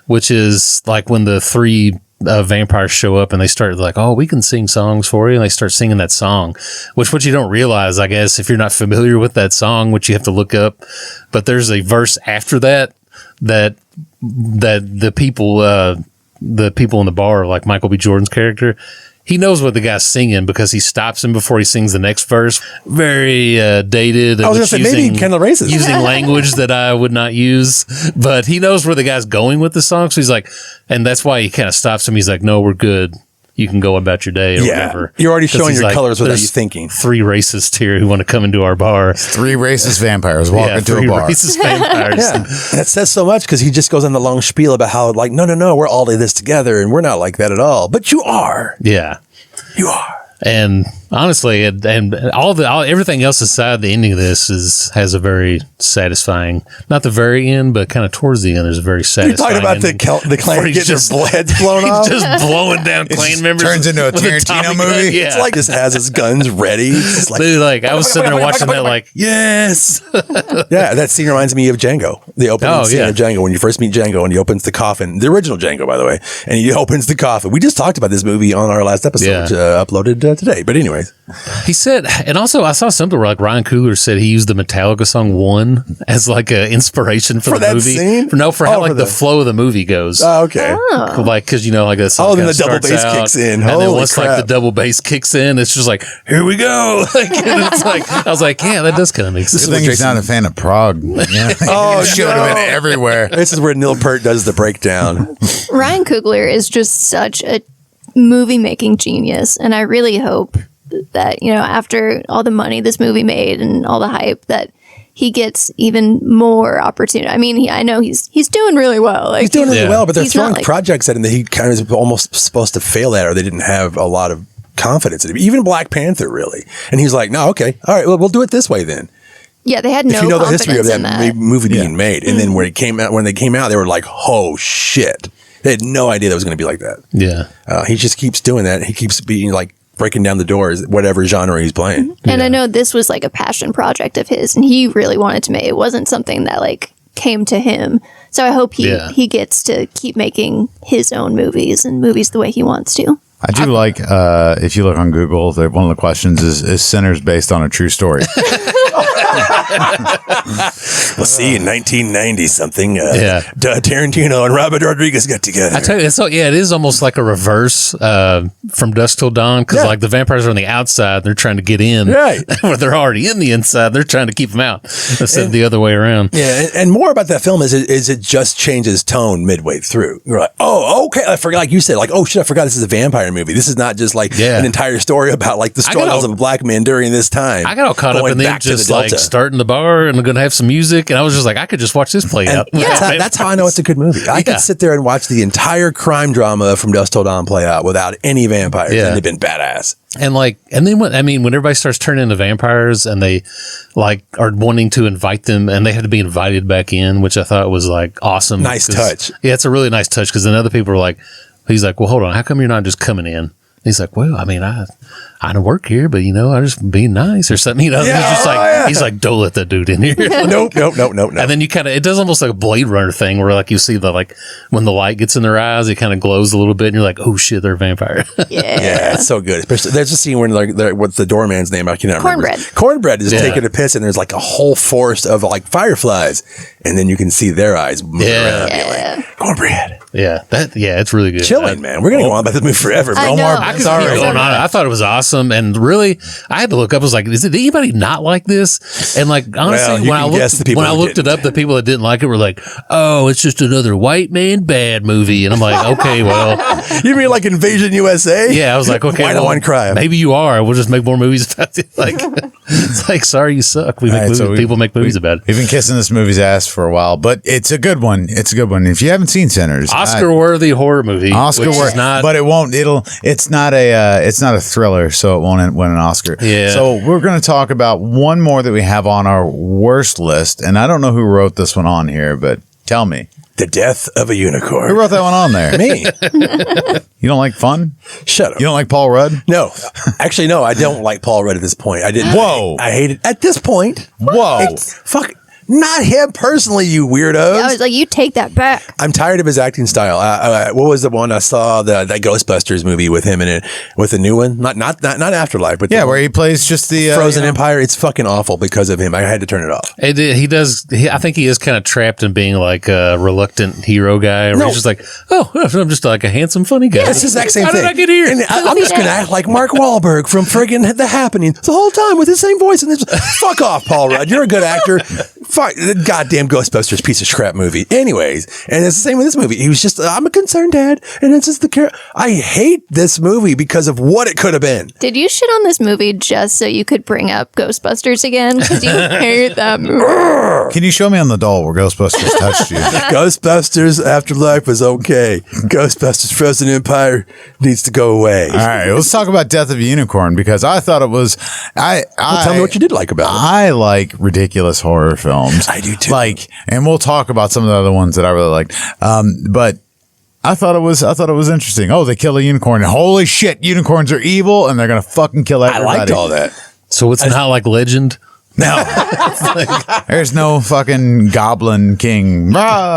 which is like when the three vampires show up and they start like, oh, we can sing songs for you, and they start singing that song, which what you don't realize, I guess, if you're not familiar with that song, which you have to look up, but there's a verse after that the people in the bar, like Michael B. Jordan's character, he knows what the guy's singing because he stops him before he sings the next verse. Very dated. I was going to say, maybe kind of racist. Using language that I would not use. But he knows where the guy's going with the song. So he's like, and that's why he kind of stops him. He's like, no, we're good. You can go about your day or whatever. You're already showing your like, colors without you "There's thinking." 3 racists here who want to come into our bar. 3 racist vampires walk into a 3 bar. racist vampires. Yeah, that says so much because he just goes on the long spiel about how like, no, we're all in this together and we're not like that at all. But you are. Yeah. You are. And honestly, and everything else aside, the ending of this has a very satisfying. Not the very end, but kind of towards the end, there's a very satisfying. You're talking about the clan where he's getting their heads blown off. just blowing down clan members. turns into a with Tarantino Tommy movie. gun. Yeah, It's like just has his guns ready. It's like, dude, like I was sitting there watching that, like yes, yeah, that scene reminds me of Django. The opening scene of Django, when you first meet Django and he opens the coffin, the original Django, by the way, and he opens the coffin. We just talked about this movie on our last episode, which, uploaded today. But anyways, he said, and also I saw something where like Ryan Coogler said he used the Metallica song "One" as like an inspiration for the that movie. scene? For how like the flow of the movie goes. Oh, okay. Like, because you know, like that song. Oh, then the double bass kicks in. and then Holy once like crap. the double bass kicks in, it's just like, here we go. Like, and it's like, I was like, yeah, that does kind of make sense. Good thing he's not a fan of Prague. Yeah. Oh, Should have been everywhere. This is where Neil Peart does the breakdown. Ryan Coogler is just such a movie making genius, and I really hope that, you know, after all the money this movie made and all the hype, that he gets even more opportunity. I mean, I know he's doing really well. Like, He's doing really well, but they're he's throwing not, like- projects at him that he kind of is almost supposed to fail at, or they didn't have a lot of confidence in him. Even Black Panther, really. And he's like, no, okay, all right, well, we'll do it this way then. Yeah, they had no If you know the confidence history of in that movie being made, and then when they came out, they were like, oh shit. They had no idea that was going to be like that. Yeah. He just keeps doing that. He keeps being like breaking down the doors, whatever genre he's playing. And I know this was like a passion project of his, and he really wanted to make it. It wasn't something that like came to him. So I hope he gets to keep making his own movies and movies the way he wants to. I do like, if you look on Google, one of the questions is Sinners based on a true story? Well, see, in 1990 something, Tarantino and Robert Rodriguez got together. I tell you, it is almost like a reverse from Dusk Till Dawn, because like the vampires are on the outside, they're trying to get in, right? Where they're already in the inside, they're trying to keep them out instead of the other way around. Yeah, and more about that film is it just changes tone midway through. You're like, oh, okay, I forgot. Like you said, like, oh shit, I forgot this is a vampire movie. This is not just like an entire story about like the struggles of black men during this time. I got all caught up in them just like starting the bar and going to have some music, and I was just like, I could just watch this play out. That's how I know it's a good movie. I could sit there and watch the entire crime drama from Dusk Till Dawn play out without any vampires, and they've been badass. And then when everybody starts turning into vampires and they like are wanting to invite them, and they had to be invited back in, which I thought was like awesome. Nice touch. Yeah, it's a really nice touch, because then other people are like, he's like, well, hold on, how come you're not just coming in? He's like, well, I mean, I don't work here, but I just being nice or something. He's just like, he's like, don't let that dude in here. Nope. And then it does almost like a Blade Runner thing where like you see when the light gets in their eyes, it kind of glows a little bit, and you're like, oh shit, they're a vampire. Yeah, it's so good. Especially there's a scene where what's the doorman's name? I cannot remember. Cornbread is taking a piss, and there's like a whole forest of like fireflies, and then you can see their eyes moving around. Like, Cornbread. Yeah, it's really good. Chilling, man. We're gonna go on about this movie forever. I thought it was awesome, and really, I had to look up. I was like, did anybody not like this? And like, honestly, when I looked it up, the people that didn't like it were like, "Oh, it's just another white man bad movie." And I'm like, okay, well, you mean like Invasion USA? Yeah, I was like, okay, white on crime. Maybe you are. We'll just make more movies about it. Like, it's like, sorry, you suck. We make movies. So people make movies about it. We've been kissing this movie's ass for a while, but it's a good one. It's a good one. If you haven't seen Sinners, Oscar-worthy horror movie. Oscar-worthy, but it won't. It's not a thriller, so it won't win an Oscar. Yeah. So we're going to talk about one more that we have on our worst list, and I don't know who wrote this one on here, but tell me. The Death of a Unicorn. Who wrote that one on there? Me. You don't like fun? Shut up. You don't like Paul Rudd? No. Actually, no, I don't like Paul Rudd at this point. I didn't. Whoa. I hate it. At this point. Whoa. Fuck. Not him personally, you weirdos. I was like, you take that back. I'm tired of his acting style. What was the one I saw? That Ghostbusters movie with him in it, with the new one, not Afterlife, but where he plays just the Frozen Empire. It's fucking awful because of him. I had to turn it off. He does. I think he is kind of trapped in being like a reluctant hero guy. Where he's just like, oh, I'm just like a handsome, funny guy. It's the exact same thing. How did I get here? And I'm just gonna act like Mark Wahlberg from friggin' The Happening the whole time with his same voice. And fuck off, Paul Rudd. You're a good actor. Fuck the goddamn Ghostbusters piece of crap movie. Anyways, and it's the same with this movie. He was just, I'm a concerned dad, and it's just I hate this movie because of what it could have been. Did you shit on this movie just so you could bring up Ghostbusters again? Because you hate that movie. Can you show me on the doll where Ghostbusters touched you? Ghostbusters Afterlife was okay. Ghostbusters Frozen Empire needs to go away. All right, let's talk about Death of a Unicorn, because I thought it was. Tell me what you did like about it. I like ridiculous horror films. I do too. And we'll talk about some of the other ones that I really liked. But I thought it was interesting. Oh, they kill a unicorn. Holy shit, unicorns are evil, and they're gonna fucking kill everybody. I liked all that. So it's not like Legend. No, there's no fucking Goblin King.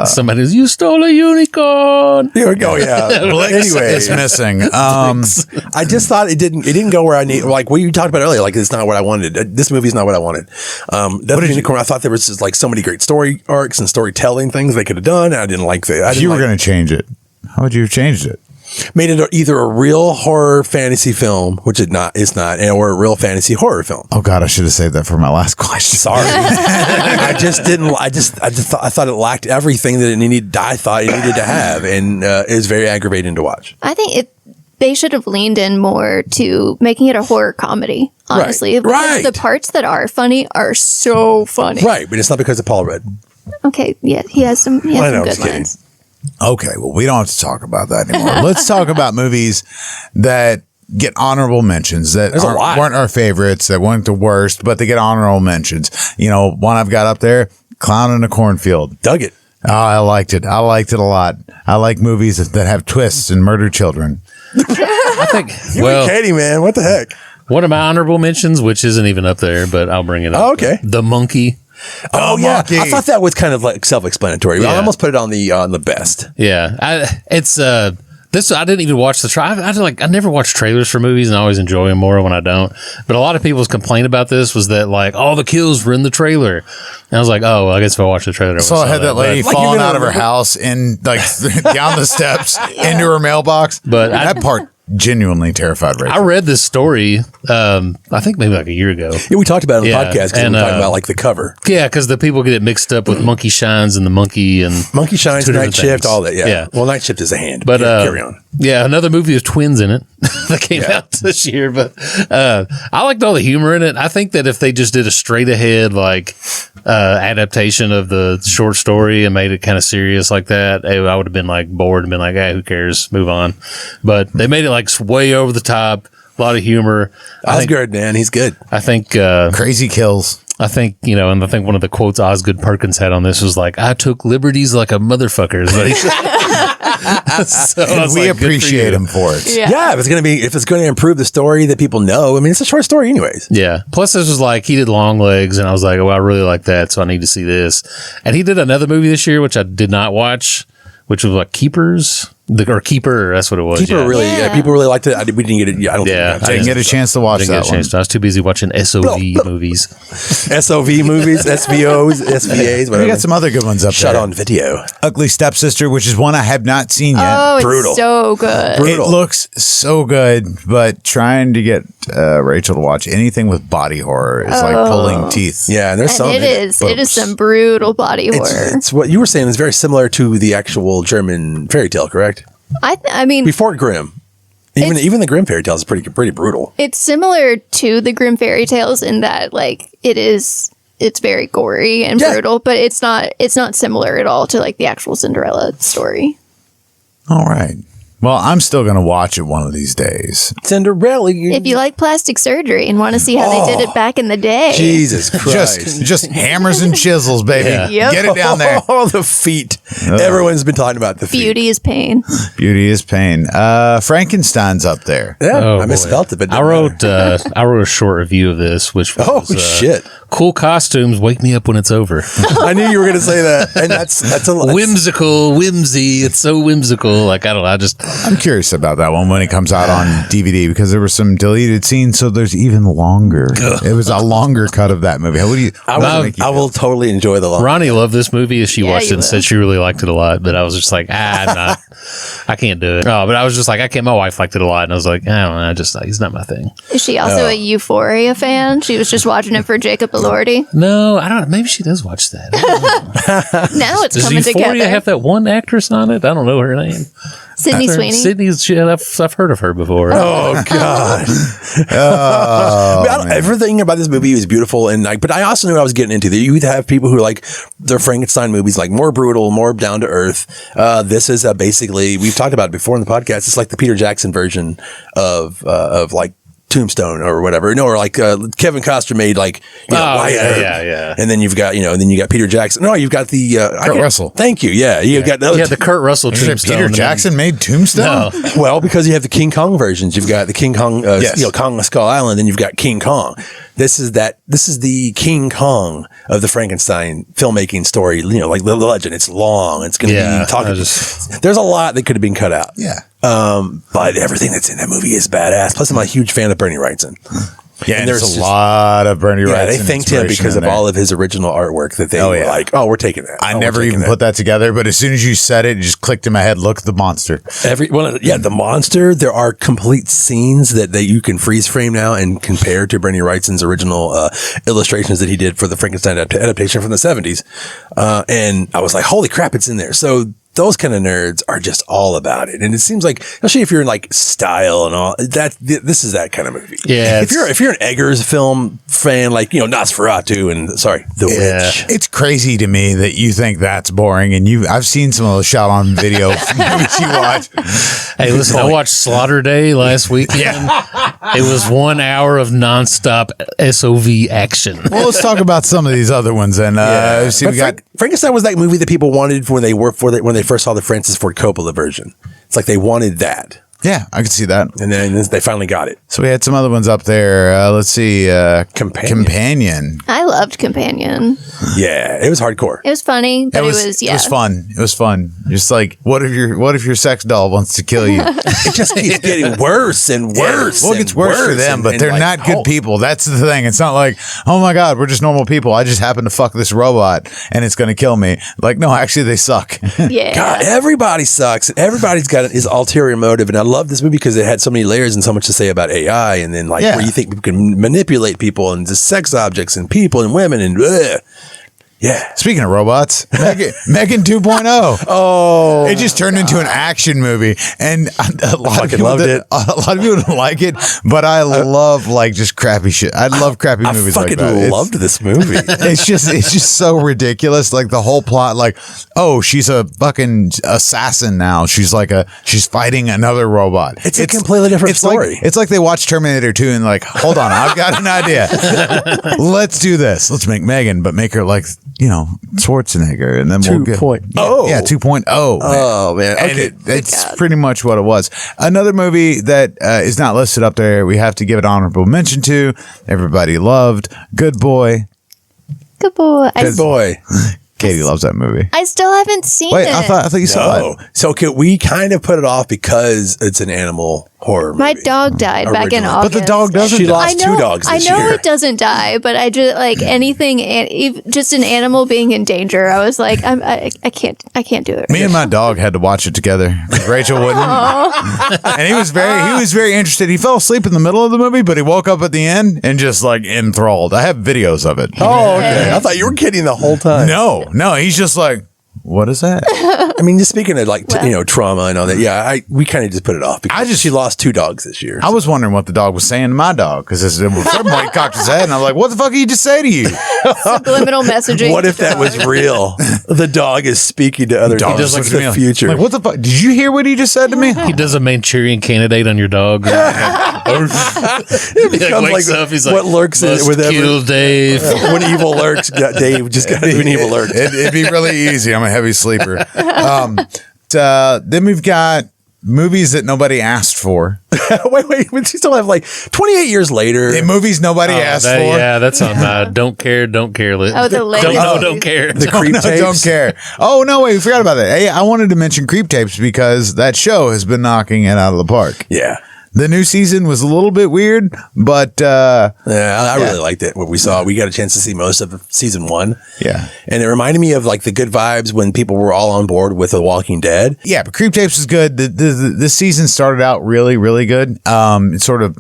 Somebody's, you stole a unicorn. Here we go. Yeah. Anyway, it's missing. I just thought it didn't go where I need. Like what you talked about earlier. Like it's not what I wanted. This movie's not what I wanted. Death of Unicorn. I thought there was just like so many great story arcs and storytelling things they could have done. And I didn't like that. If you were going to change it, how would you have changed it? Made it either a real horror fantasy film, which it's not, or a real fantasy horror film. Oh God, I should have saved that for my last question. Sorry, I just didn't. I thought it lacked everything that it needed. I thought it needed to have, and it was very aggravating to watch. I think they should have leaned in more to making it a horror comedy. Honestly, right. The parts that are funny are so funny. Right, but it's not because of Paul Rudd. Okay, yeah, he has some good lines. Okay, well, we don't have to talk about that anymore. Let's talk about movies that get honorable mentions, that weren't our favorites, that weren't the worst, but they get honorable mentions. You know, one I've got up there, Clown in a Cornfield. Dug it. Oh, I liked it. I liked it a lot. I like movies that have twists and murder children. I think. You and Katie, man, what the heck? One of my honorable mentions, which isn't even up there, but I'll bring it up. Oh, okay. The Monkey. Oh yeah, Monkey. I thought that was kind of like self-explanatory. I Yeah. almost put it on the best. Yeah, this I didn't even watch the trailer. I never watch trailers for movies, and I always enjoy them more when I don't. But a lot of people's complaint about this was that like all the kills were in the trailer, and I was like, oh, well, I guess if I watch the trailer, So I had that lady Like, falling you're out of her gonna- house and like down the steps into her mailbox. But that part genuinely terrified Rachel. I read this story. I think maybe like a year ago. Yeah, we talked about it on the Yeah, podcast because we and, were talking about like the cover. Yeah, because the people get it mixed up with Monkey Shines and the Monkey and Monkey Shines, two Night different Shift, things. all that. Yeah. Yeah. Well, Night Shift is a hand. But carry on. Yeah, another movie with twins in it that came Yeah. out this year. But I liked all the humor in it. I think that if they just did a straight ahead like adaptation of the short story and made it kind of serious like that, I would have been like bored and been like, hey, who cares? Move on. But they made it like way over the top, a lot of humor. Osgood, man, he's good. I think Crazy kills. I think, you know, and I think one of the quotes Osgood Perkins had on this was like, I took liberties like a motherfucker. is what he said. So I And was we like, good for appreciate you. him for it. Yeah, if it's going to improve the story that people know. I mean, it's a short story, anyways. Yeah. Plus, this was like, he did Long Legs, and I was like, oh, I really like that, so I need to see this. And he did another movie this year, which I did not watch, which was like Keepers. Or Keeper, that's what it was. People yeah. really, Yeah. people really liked it. We didn't get it. I don't Yeah, think I we Didn't got get a chance to watch Didn't get that a chance one. to. I was too busy watching SOV movies. SOV movies, SVOs, SVAs, We whatever. got some other good ones up Shut there. on video. Ugly Stepsister, which is one I have not seen yet. Oh, Brutal. it's so good. Brutal. It looks so good, but trying to get Rachel to watch anything with body horror is like pulling teeth. Yeah, and there's some. And it is some brutal body horror. It's what you were saying is very similar to the actual German fairy tale, correct? I mean, Before Grimm, even the Grimm fairy tales is pretty brutal. it's similar to the Grimm fairy tales in that like it's very gory and Yeah. brutal, but it's not similar at all to like the actual Cinderella story. All right. Well, I'm still going to watch it one of these days. Cinderella. If you like plastic surgery and want to see how they did it back in the day, Jesus Christ. Just hammers and chisels, baby. Yeah. Yep. Get it down there. Oh, the feet. Everyone's been talking about the feet. beauty is pain. Beauty is pain. Frankenstein's up there. Yeah, Oh, I boy. misspelled it, but it I didn't matter. wrote I wrote a short review of this, which was Oh, shit. cool costumes. Wake me up when it's over. I knew you were going to say that. And that's a lot. Whimsical, whimsy. It's so whimsical. Like I don't know. I just I'm curious about that one when it comes out on DVD because there were some deleted scenes, so there's even longer. It was a longer cut of that movie. What do you? I will totally enjoy the long. Ronnie loved this movie as she Yeah, watched it you and will. said she really liked it a lot. But I was just like, I'm not. I can't do it. Oh, but I was just like, I can't. My wife liked it a lot, and I was like, I don't know. He's not my thing. Is she also a Euphoria fan? She was just watching it for Jacob Elordi. No, I don't. Maybe she does watch that. I don't know. Now it's Does coming Euphoria together. have that one actress on it? I don't know her name. Sydney Sweeney. Sydney's. I've heard of her before. Oh God! Everything about this movie is beautiful, and but I also knew what I was getting into. That you would have people who like their Frankenstein movies, like more brutal, more down to earth. This is basically we've talked about it before in the podcast. It's like the Peter Jackson version of like Tombstone or whatever. No, or like Kevin Costner made like Wyatt Earp. yeah. And then you've got then you got Peter Jackson. No, you've got the Kurt Russell. Thank you. Yeah, you've got those. Yeah, the Kurt Russell Is it Tombstone. Peter and then- Jackson made Tombstone? No. Well, because you have the King Kong versions, you've got the King Kong, Yes. Kong Skull Island, then you've got King Kong. This is the King Kong of the Frankenstein filmmaking story. Like the legend. It's long. It's going to Yeah, be talking. There's a lot that could have been cut out. Yeah. But everything that's in that movie is badass. Plus, I'm a huge fan of Bernie Wrightson. Yeah, and there's there's a just- lot of Bernie Yeah, Wrightson they thanked him inspiration because in of there. all of his original artwork that they were yeah. like, oh, we're taking that. I never even put that together, but as soon as you said it, it just clicked in my head. Look at the monster. The monster. There are complete scenes that you can freeze frame now and compare to Bernie Wrightson's original illustrations that he did for the Frankenstein adaptation from the 70s. And I was like, holy crap, it's in there. So those kind of nerds are just all about it. And it seems like, especially if you're in like style and all that, this is that kind of movie. Yeah. If you're an Eggers film fan, like, you know, Nosferatu and The Witch. It's crazy to me that you think that's boring, and I've seen some of those shot on video movies you watch. Hey, listen, I watched Slaughter Day last weekend. It was 1 hour of nonstop SOV action. Well, let's talk about some of these other ones. And see, we got Frankenstein was that movie that people wanted when they first saw the Francis Ford Coppola version. It's like they wanted that. Yeah, I can see that. And then they finally got it. So we had some other ones up there. Let's see. Companion. I loved Companion. Yeah, it was hardcore. It was funny, but it was It was fun. It was fun. Just like, what if your sex doll wants to kill you? It just keeps getting worse and worse. Well, it gets worse for them, but they're like, not good people. That's the thing. It's not like, oh my God, we're just normal people. I just happen to fuck this robot and it's going to kill me. Like, no, actually they suck. Yeah. God, everybody sucks. Everybody's got his ulterior motive. And I love this movie because it had so many layers and so much to say about AI. And then like where you think people can manipulate people and just sex objects and people and women and yeah. Speaking of robots, Megan 2.0. Oh, it just turned into an action movie, and a lot of people loved it. A lot of people don't like it, but I love like just crappy shit. I love crappy movies like that. I loved this movie. It's just so ridiculous. Like the whole plot, like, oh, she's a fucking assassin now. She's fighting another robot. It's a completely different story. It's like they watched Terminator 2 and like, hold on, I've got an idea. Let's do this. Let's make Megan, but make her like, you know, Schwarzenegger, and then we'll get 2.0. Yeah, 2.0. Oh man, okay. And it's pretty much what it was. Another movie that is not listed up there, we have to give it honorable mention to. Everybody loved Good Boy. Good boy. Good boy. Katie loves that movie. I still haven't seen Wait, it. I thought you saw it. So we kind of put it off because it's an animal horror movie. My dog died back in Originally. August. But the dog doesn't. She die. lost two dogs this I know year. it doesn't die, but I just like anything, just an animal being in danger. I was like, I can't do it. Me and my dog had to watch it together. Rachel wouldn't, and he was very interested. He fell asleep in the middle of the movie, but he woke up at the end and just like enthralled. I have videos of it. Oh, okay. I thought you were kidding the whole time. No, he's just like, what is that? I mean, just speaking of like trauma and all that. Yeah, we kind of just put it off because she lost two dogs this year. I was wondering what the dog was saying to my dog because somebody cocked his head and I'm like, what the fuck did he just say to you? Subliminal messaging. What if that was real? The dog is speaking to other dogs. Just What's looks at me the like, future? Like, what the fuck? Did you hear what he just said to me? He does a Manchurian Candidate on your dog. It becomes wakes like up, he's what like, lurks in "Must with kill Dave." when evil lurks. Dave just got an evil lurk. It'd be really easy. I'm a heavy sleeper. Then we've got movies that nobody asked for. wait. We still have like 28 years later. Movies nobody asked for. Yeah, that's on Don't Care list. Oh, the latest. Don't care. The creep tapes. Don't care. Oh, no, wait. We forgot about that. Hey, I wanted to mention Creep Tapes because that show has been knocking it out of the park. Yeah. The new season was a little bit weird, but I really liked it. What we saw, we got a chance to see most of season 1. yeah. And it reminded me of like the good vibes when people were all on board with The Walking Dead. Yeah, but Creep Tapes was good. This season started out really, really good. It sort of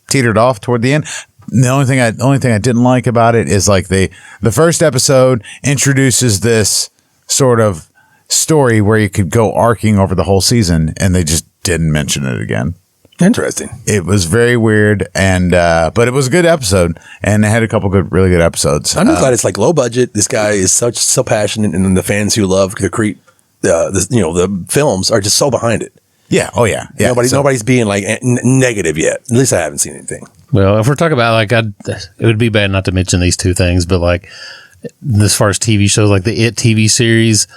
teetered off toward the end. The only thing I didn't like about it is like the first episode introduces this sort of story where you could go arcing over the whole season, and they just didn't mention it again. Interesting. It was very weird, and but it was a good episode, and it had a couple really good episodes. I'm just glad it's like low budget. This guy is so passionate, and the fans who love the Creep, the films are just so behind it. Yeah. Oh yeah. Yeah. Nobody's being like negative yet. At least I haven't seen anything. Well, if we're talking about like, it would be bad not to mention these two things, but like, as far as TV shows, like the It TV series.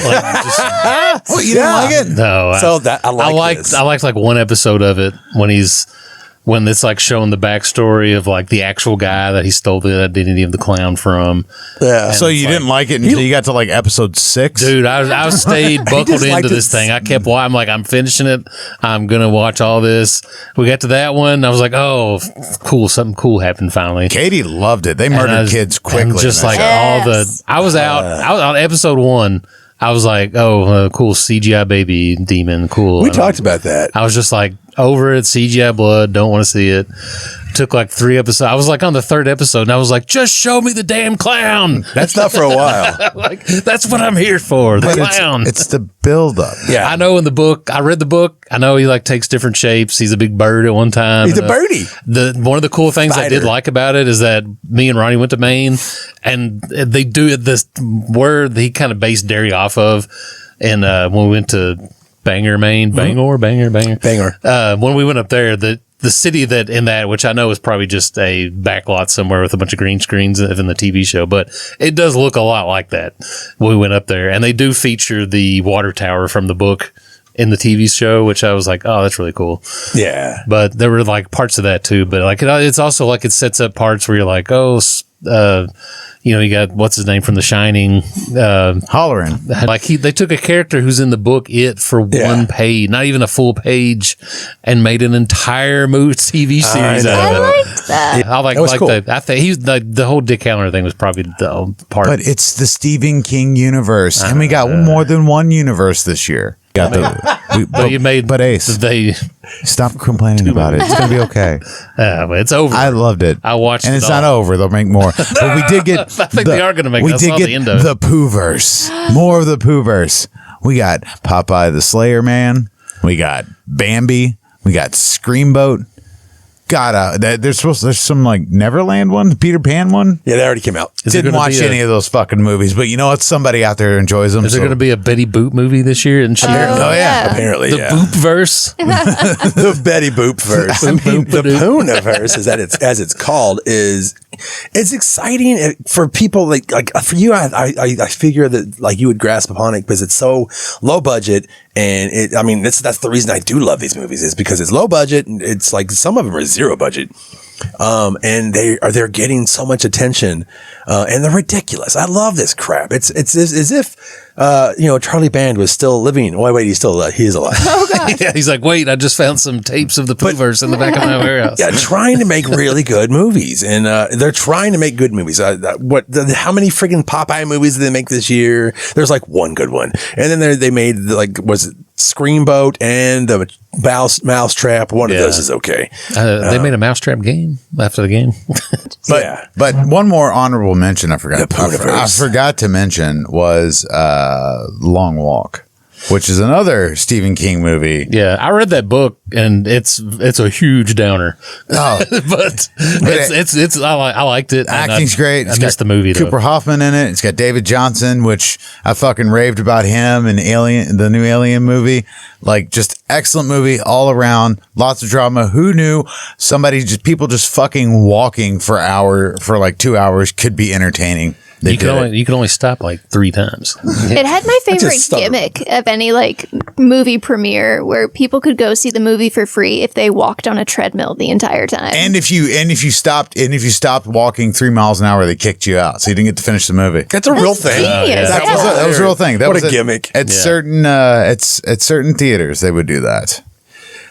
What, you didn't like it? No. I liked like one episode of it when it's like showing the backstory of like the actual guy that he stole the identity of the clown from. Yeah. So you didn't like it until you got to like episode 6? Dude, I stayed buckled liked into this thing. I kept watching. I'm like, I'm finishing it. I'm going to watch all this. We got to that one. I was like, oh, cool. Something cool happened finally. Katie loved it. They murdered kids quickly. And just like Yes. I was on episode 1. I was like, oh, cool CGI baby demon. Cool. We talked about that. I was just like, over it. CGI blood. Don't want to see it. Took like 3 episodes. I was like on the 3rd episode, and I was like, just show me the damn clown. That's not for a while. Like, that's what I'm here for. The clown. It's the buildup. Yeah. I know in the book, I read the book. I know he like takes different shapes. He's a big bird at one time. He's a birdie. One of the cool things I did Spider. like about it is that me and Ronnie went to Maine, and they do this word he kind of based Derry off of. And when we went to Bangor, Maine, Bangor. When we went up there, the city that in that, which I know is probably just a backlot somewhere with a bunch of green screens in the TV show, but it does look a lot like that when we went up there. And they do feature the water tower from the book in the TV show, which I was like, oh, that's really cool. Yeah. But there were like parts of that too. But like it's also like it sets up parts where you're like, oh, you got what's his name from The Shining, Hollering. like they took a character who's in the book for one page, not even a full page, and made an entire TV series out I of it. liked that. I like That was cool. that. I think he's the whole Dick Halloran thing was probably the part. But it's the Stephen King universe, and we got more than one universe this year. Got but you made Ace. they. Stop complaining about it. It's gonna be okay. But it's over. I loved it. I watched, and it it's all. not over. They'll make more. But we did get. I think they are going to make. We I did saw get the end of it. the Pooverse. More of the Pooverse. We got Popeye the Slayer Man. We got Bambi. We got Screamboat. God, there's some like Neverland one, Peter Pan one. Yeah, they already came out. Didn't watch any of those fucking movies, but you know what? Somebody out there enjoys them. Is there going to be a Betty Boop movie this year? And Oh yeah. Apparently, the Boop verse. The Betty Boop verse. The Poona verse, as it's called, it's exciting for people like for you. I figure that like you would grasp upon it because it's so low budget, and that's the reason I do love these movies is because it's low budget, and it's like some of them are 0 budget. And they're getting so much attention, and they're ridiculous. I love this crap. It's as if Charlie Band was still living. Oh wait, he's still alive. He is alive. Oh god. Yeah, he's like, wait, I just found some tapes of the Pooverse in the back of my warehouse. Yeah, trying to make really good movies, and they're trying to make good movies. How many freaking Popeye movies did they make this year? There's like one good one, and then they made was it Screamboat and the Mousetrap. One of those is okay. They made a Mousetrap game after the game. But one more honorable mention I forgot. I Pooniverse. forgot to mention was Long Walk, which is another Stephen King movie. Yeah, I read that book and it's a huge downer. Oh, but it's I liked it. acting's great. I missed the movie though. Cooper Hoffman in it. It's got David Johnson, which I fucking raved about him in Alien, the new Alien movie. Like, just excellent movie all around. Lots of drama. Who knew people just fucking walking for like 2 hours could be entertaining. You can only stop like 3 times. It had my favorite just stubborn. gimmick of any like movie premiere where people could go see the movie for free if they walked on a treadmill the entire time. And if you stopped walking 3 miles an hour, they kicked you out, so you didn't get to finish the movie. That's a real thing. Genius. That was a real thing. That What was a gimmick. At certain theaters, they would do that.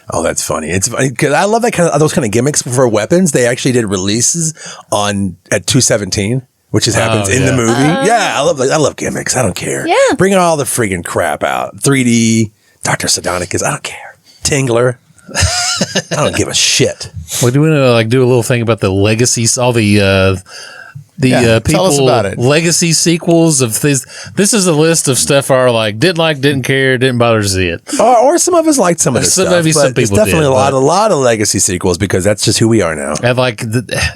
Oh, that's funny. It's funny because I love those kind of gimmicks for weapons. They actually did releases at 217. Which happens in the movie. I love gimmicks. I don't care. Yeah. Bring all the freaking crap out. 3D, Dr. Sardonicus, I don't care. Tingler. I don't give a shit. Well, do we want to do a little thing about the legacies, all the people tell us about it. legacy sequels of this? This is a list of stuff are like didn't care, didn't bother to see it. Or some of us liked some of this stuff. Maybe some but there's people definitely did, a lot of legacy sequels because that's just who we are now. And like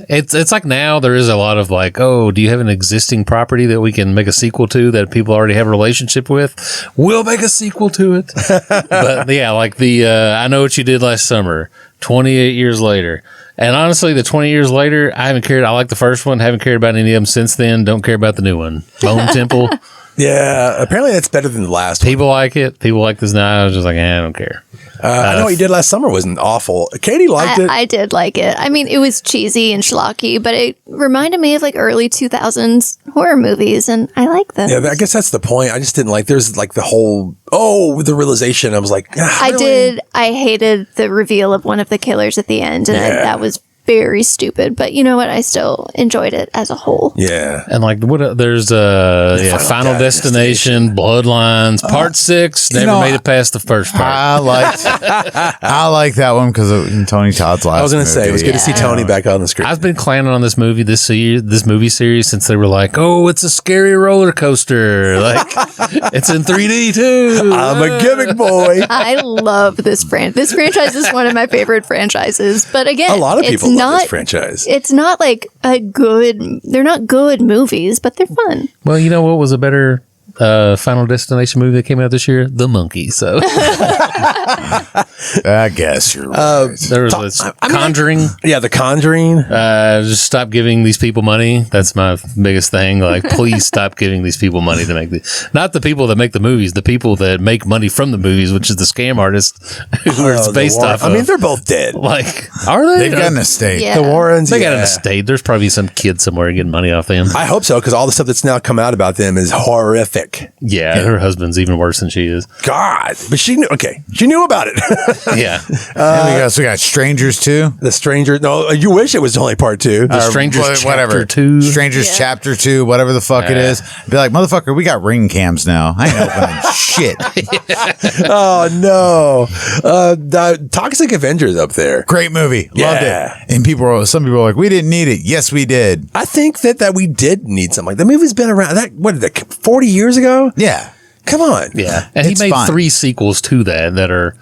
it's like now there is a lot of like, oh, do you have an existing property that we can make a sequel to that people already have a relationship with? We'll make a sequel to it. But yeah, like the I Know What You Did Last Summer, 28 years later. And honestly, the 20 years later, I haven't cared. I like the first one. Haven't cared about any of them since then. Don't care about the new one. Bone Temple. Yeah, apparently that's better than the last one. People like it. People like this now. I was just like, I don't care. I Know What You Did Last Summer wasn't awful. Katie liked it. I did like it. I mean, it was cheesy and schlocky, but it reminded me of like early 2000s horror movies, and I like them. Yeah, I guess that's the point. I just didn't like. There's like the whole the realization. I was like, I really? hated the reveal of one of the killers at the end, and that was very stupid, but you know what? I still enjoyed it as a whole. Yeah. And like, there's Final Destination, Bloodlines, Part 6. Never made it past the first part. I like that one because of Tony Todd's last. I was going to say it was good to see Yeah. Tony back on the screen. I've been clowning on this movie this movie series since they were like, oh, it's a scary roller coaster. Like, it's in 3D too. I'm a gimmick boy. I love this franchise. This franchise is one of my favorite franchises. But again, A lot of it's people love not, this franchise. It's not like they're not good movies, but they're fun. Well, you know what was a better Final Destination movie that came out this year? The Monkey. So I guess you're right. there was this Conjuring. Yeah, The Conjuring. Just stop giving these people money. That's my biggest thing. Like, please stop giving these people money to make not the people that make the movies, the people that make money from the movies, which is the scam artists who it's based off of. I mean, they're both dead. Like, are they? They've got an estate. Yeah. The Warrens. They got an estate. There's probably some kid somewhere getting money off them. I hope so, because all the stuff that's now come out about them is horrific. Yeah, her husband's even worse than she is. God, but she knew. Okay, she knew about it. Yeah. And we got Strangers too. The Stranger. No, you wish it was only part 2. The Strangers Chapter 2. Strangers Chapter 2, whatever the fuck it is. Be like, motherfucker, we got ring cams now. I ain't opening shit. Oh no, the Toxic Avengers up there. Great movie. Loved Yeah. it. And some people are like, we didn't need it. Yes, we did. I think that we did need something like that. Movie's been around. That what did that 40 years ago? Yeah. Come on. Yeah. And It's he made fine. 3 sequels to that are,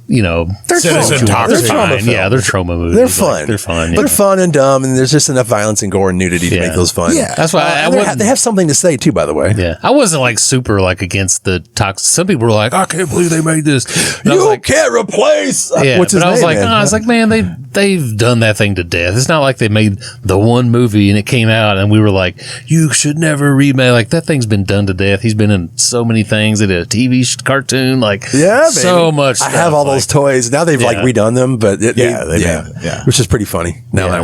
they're Citizen trauma. Toxic. They're Trauma fine. Yeah, they're trauma movies. They're Like, fun. they're fun. They're Yeah. fun and dumb, and there's just enough violence and gore and nudity to Yeah. make those fun. Yeah. That's why I And wouldn't. they have something to say too, by the way. Yeah, I wasn't like super like against the toxic. Some people were like, "I can't believe they made this." And I was You like, can't replace. "Yeah," What's his but I was name, like, man? "No," I was like, "Man, they've done that thing to death. It's not like they made the one movie and it came out and we were like, you should never remake. Like that thing's been done to death. He's been in so many things. They did a TV cartoon, like Yeah, so baby. much. I stuff, have all like- those toys. Now they've like Yeah. redone them, but They made it, yeah. which is pretty funny. Now mine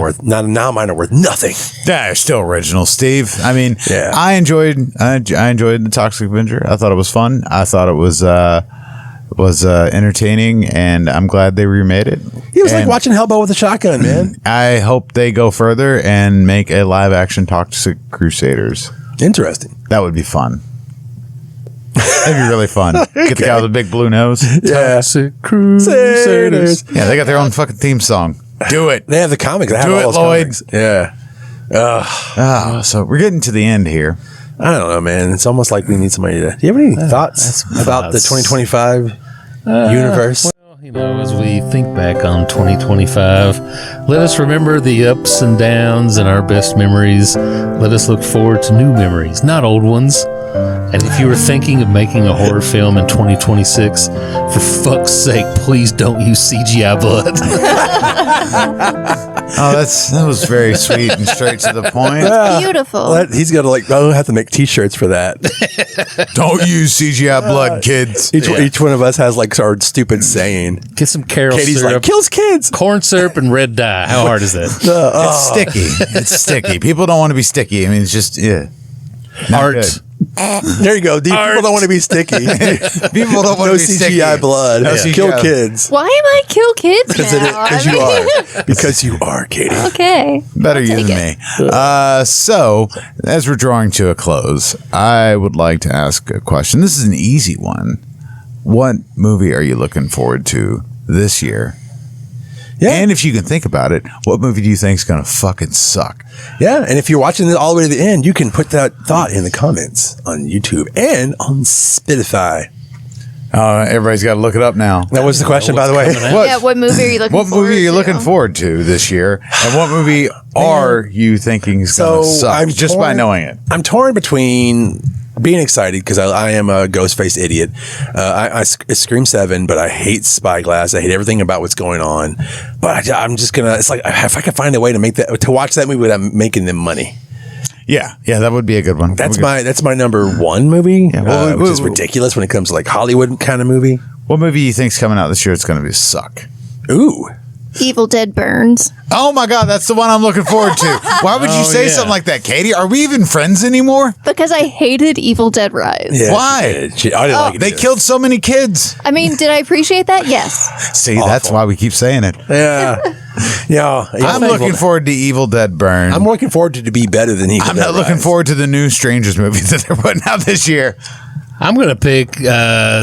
are worth nothing. Yeah, they're still original, Steve. I mean, Yeah. I enjoyed the Toxic Avenger. I thought it was fun. I thought it was entertaining, and I'm glad they remade it. He was like And watching Hellboy with a shotgun, man. I hope they go further and make a live action Toxic Crusaders. Interesting. That would be fun. That'd be really fun. Get the guy with the big blue nose. Yeah. Toxic Crusaders. Yeah, they got their own fucking theme song. Do it. They have the comics. They have Do all it, those Lloyd. comics. Yeah. Oh, so we're getting to the end here. I don't know, man. It's almost like we need somebody to. Do you have any thoughts about the 2025 universe? You know, as we think back on 2025, let us remember the ups and downs and our best memories. Let us look forward to new memories, not old ones. And if you were thinking of making a horror film in 2026, for fuck's sake, please don't use CGI blood. Oh, that was very sweet and straight to the point. Beautiful. He's got to I'll have to make T-shirts for that. Don't use CGI blood, kids. Each one of us has like our stupid saying. Get some Carol Katie's syrup, like kills kids. corn syrup, and red dye. How hard is that? It's sticky. It's sticky. People don't want to be sticky. I mean, it's just not Art. good. There you go. People don't want to be sticky. People don't want No to be sticky. CGI blood. No Kill CGI. kids. Why am I kill kids now? Because you are. Because you are, Katie. Okay. Better you than me. So, as we're drawing to a close, I would like to ask a question. This is an easy one. What movie are you looking forward to this year? Yeah. And if you can think about it, what movie do you think is going to fucking suck? Yeah, and if you're watching it all the way to the end, you can put that thought in the comments on YouTube and on Spotify. Everybody's got to look it up now. That was the question, by the way. coming out. What- Yeah, what movie are you looking What forward movie are you to? looking forward to this year? And what movie are you thinking is going to suck? Just by knowing it. I'm torn between being excited because I am a ghost-faced idiot. It's Scream 7, but I hate Spyglass. I hate everything about what's going on. But I'm just gonna. It's like if I could find a way to watch that movie without making them money. Yeah, that would be a good one. That's my number one movie, well, which is ridiculous when it comes to like Hollywood kind of movie. What movie you think's coming out this year? It's going to be suck. Ooh, Evil Dead Burns. Oh my God, that's the one I'm looking forward to. Why would you say something like that, Katie? Are we even friends anymore? Because I hated Evil Dead Rise. Yeah, Why? I didn't like it. They killed so many kids. I mean, did I appreciate that? Yes. See, that's why we keep saying it. Yeah. Yeah. I'm looking forward to Evil Dead Burn. I'm looking forward to be better than Evil I'm Dead not looking Rise. forward to the new Strangers movie that they're putting out this year. I'm going to pick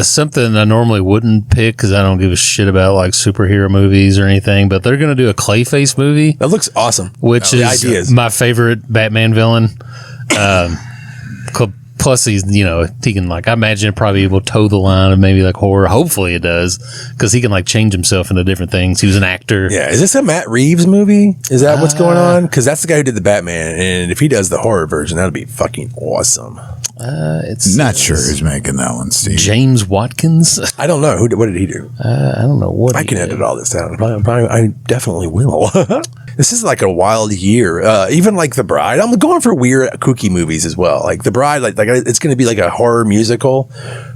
something I normally wouldn't pick because I don't give a shit about like superhero movies or anything, but they're going to do a Clayface movie, That looks awesome. which The is ideas. my favorite Batman villain. Plus, he can like, I imagine it probably will toe the line of maybe like horror. Hopefully it does because he can like change himself into different things. He was an actor. Yeah, is this a Matt Reeves movie? Is that what's going on? Because that's the guy who did the Batman, and if he does the horror version, that'd be fucking awesome. It's Not sure who's making that one, Steve. James Watkins. I don't know what did he do. I don't know what I he can did. edit all this out. I definitely will. This is like a wild year. Even like The Bride. I'm going for weird, kooky movies as well. Like The Bride, like it's going to be like a horror musical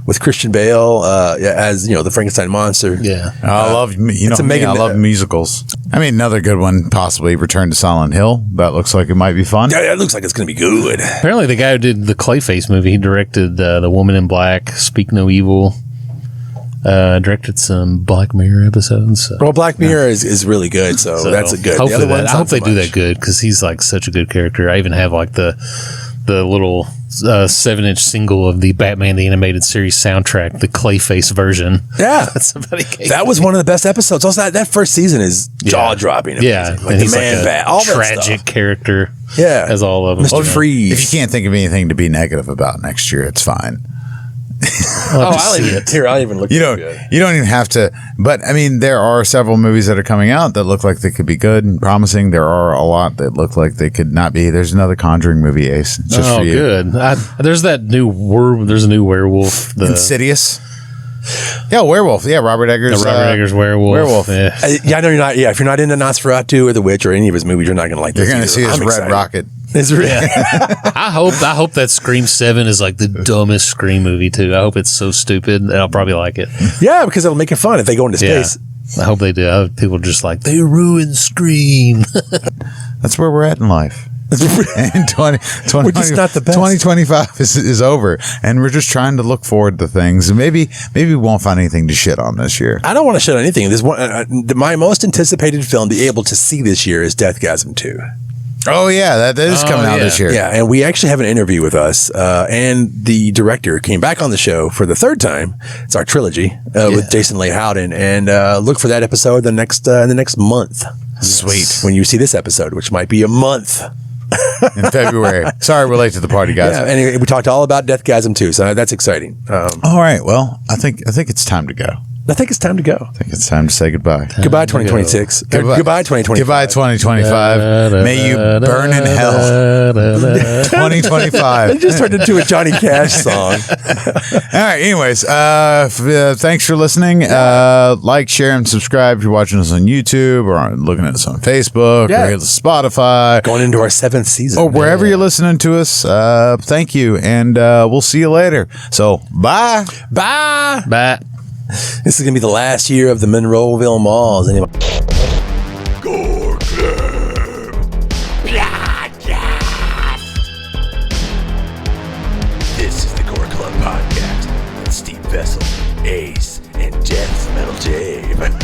with Christian Bale as the Frankenstein monster. Yeah. I love I love musicals. I mean, another good one, possibly Return to Silent Hill. That looks like it might be fun. Yeah, it looks like it's going to be good. Apparently, the guy who did the Clayface movie, he directed The Woman in Black, Speak No Evil, directed some Black Mirror episodes. So. Well, Black Mirror is really good, so that's a good. The Hopefully other one's I not hope so they do much. that good because he's like such a good character. I even have like the little 7-inch single of the Batman the Animated Series soundtrack, the Clayface version. Yeah, Somebody gave that was one of the best episodes. Also, that first season is jaw dropping. Yeah, like and the he's man like a bat, all that tragic stuff. character. Yeah, as all of them. Mr. Freeze. If you can't think of anything to be negative about next year, it's fine. I'll even look. You don't even have to. But I mean, there are several movies that are coming out that look like they could be good and promising. There are a lot that look like they could not be. There's another Conjuring movie, Ace. It's just for you. Good. There's that new there's a new werewolf. The Insidious. Yeah, werewolf. Yeah, Robert Eggers. Robert Eggers werewolf. Werewolf. Yeah. I know you're not. Yeah, if you're not into Nosferatu or The Witch or any of his movies, you're not going to like You're this. going to see his I'm Red excited. Rocket. It's really, I hope that Scream 7 is like the dumbest Scream movie too. I hope it's so stupid and I'll probably like it. yeah, because it'll make it fun if they go into space. I hope they do. I hope people are just like, they ruined Scream. That's where we're at in life. And 2020, We're just not the best. 2025 is over, and we're just trying to look forward to things. And maybe we won't find anything to shit on this year. I don't want to shit on anything. This one, my most anticipated film to be able to see this year is Deathgasm 2. Oh yeah, that is coming out this year. Yeah, and we actually have an interview with us, and the director came back on the show for the third time. It's our trilogy with Jason Leigh Howden, and look for that episode in the next month. Sweet. When you see this episode, which might be a month. In February. Sorry, we're late to the party, guys. Yeah, anyway, we talked all about Deathgasm 2, so that's exciting. All right. Well, I think it's time to go. I think it's time to go. I think it's time to say goodbye. Goodbye, 2026. Goodbye, 2025. Goodbye, 2025. May you burn in hell. 2025. It just turned into a Johnny Cash song. All right. Anyways, thanks for listening. Like, share, and subscribe if you're watching us on YouTube or looking at us on Facebook or Spotify. Going into our 7th season. Or wherever you're listening to us. Thank you. And we'll see you later. So, bye. Bye. Bye. This is going to be the last year of the Monroeville Malls. Anyway. Gore Club. This is the Gore Club podcast with Steve Vessell, Ace, and Deathmetal Dave.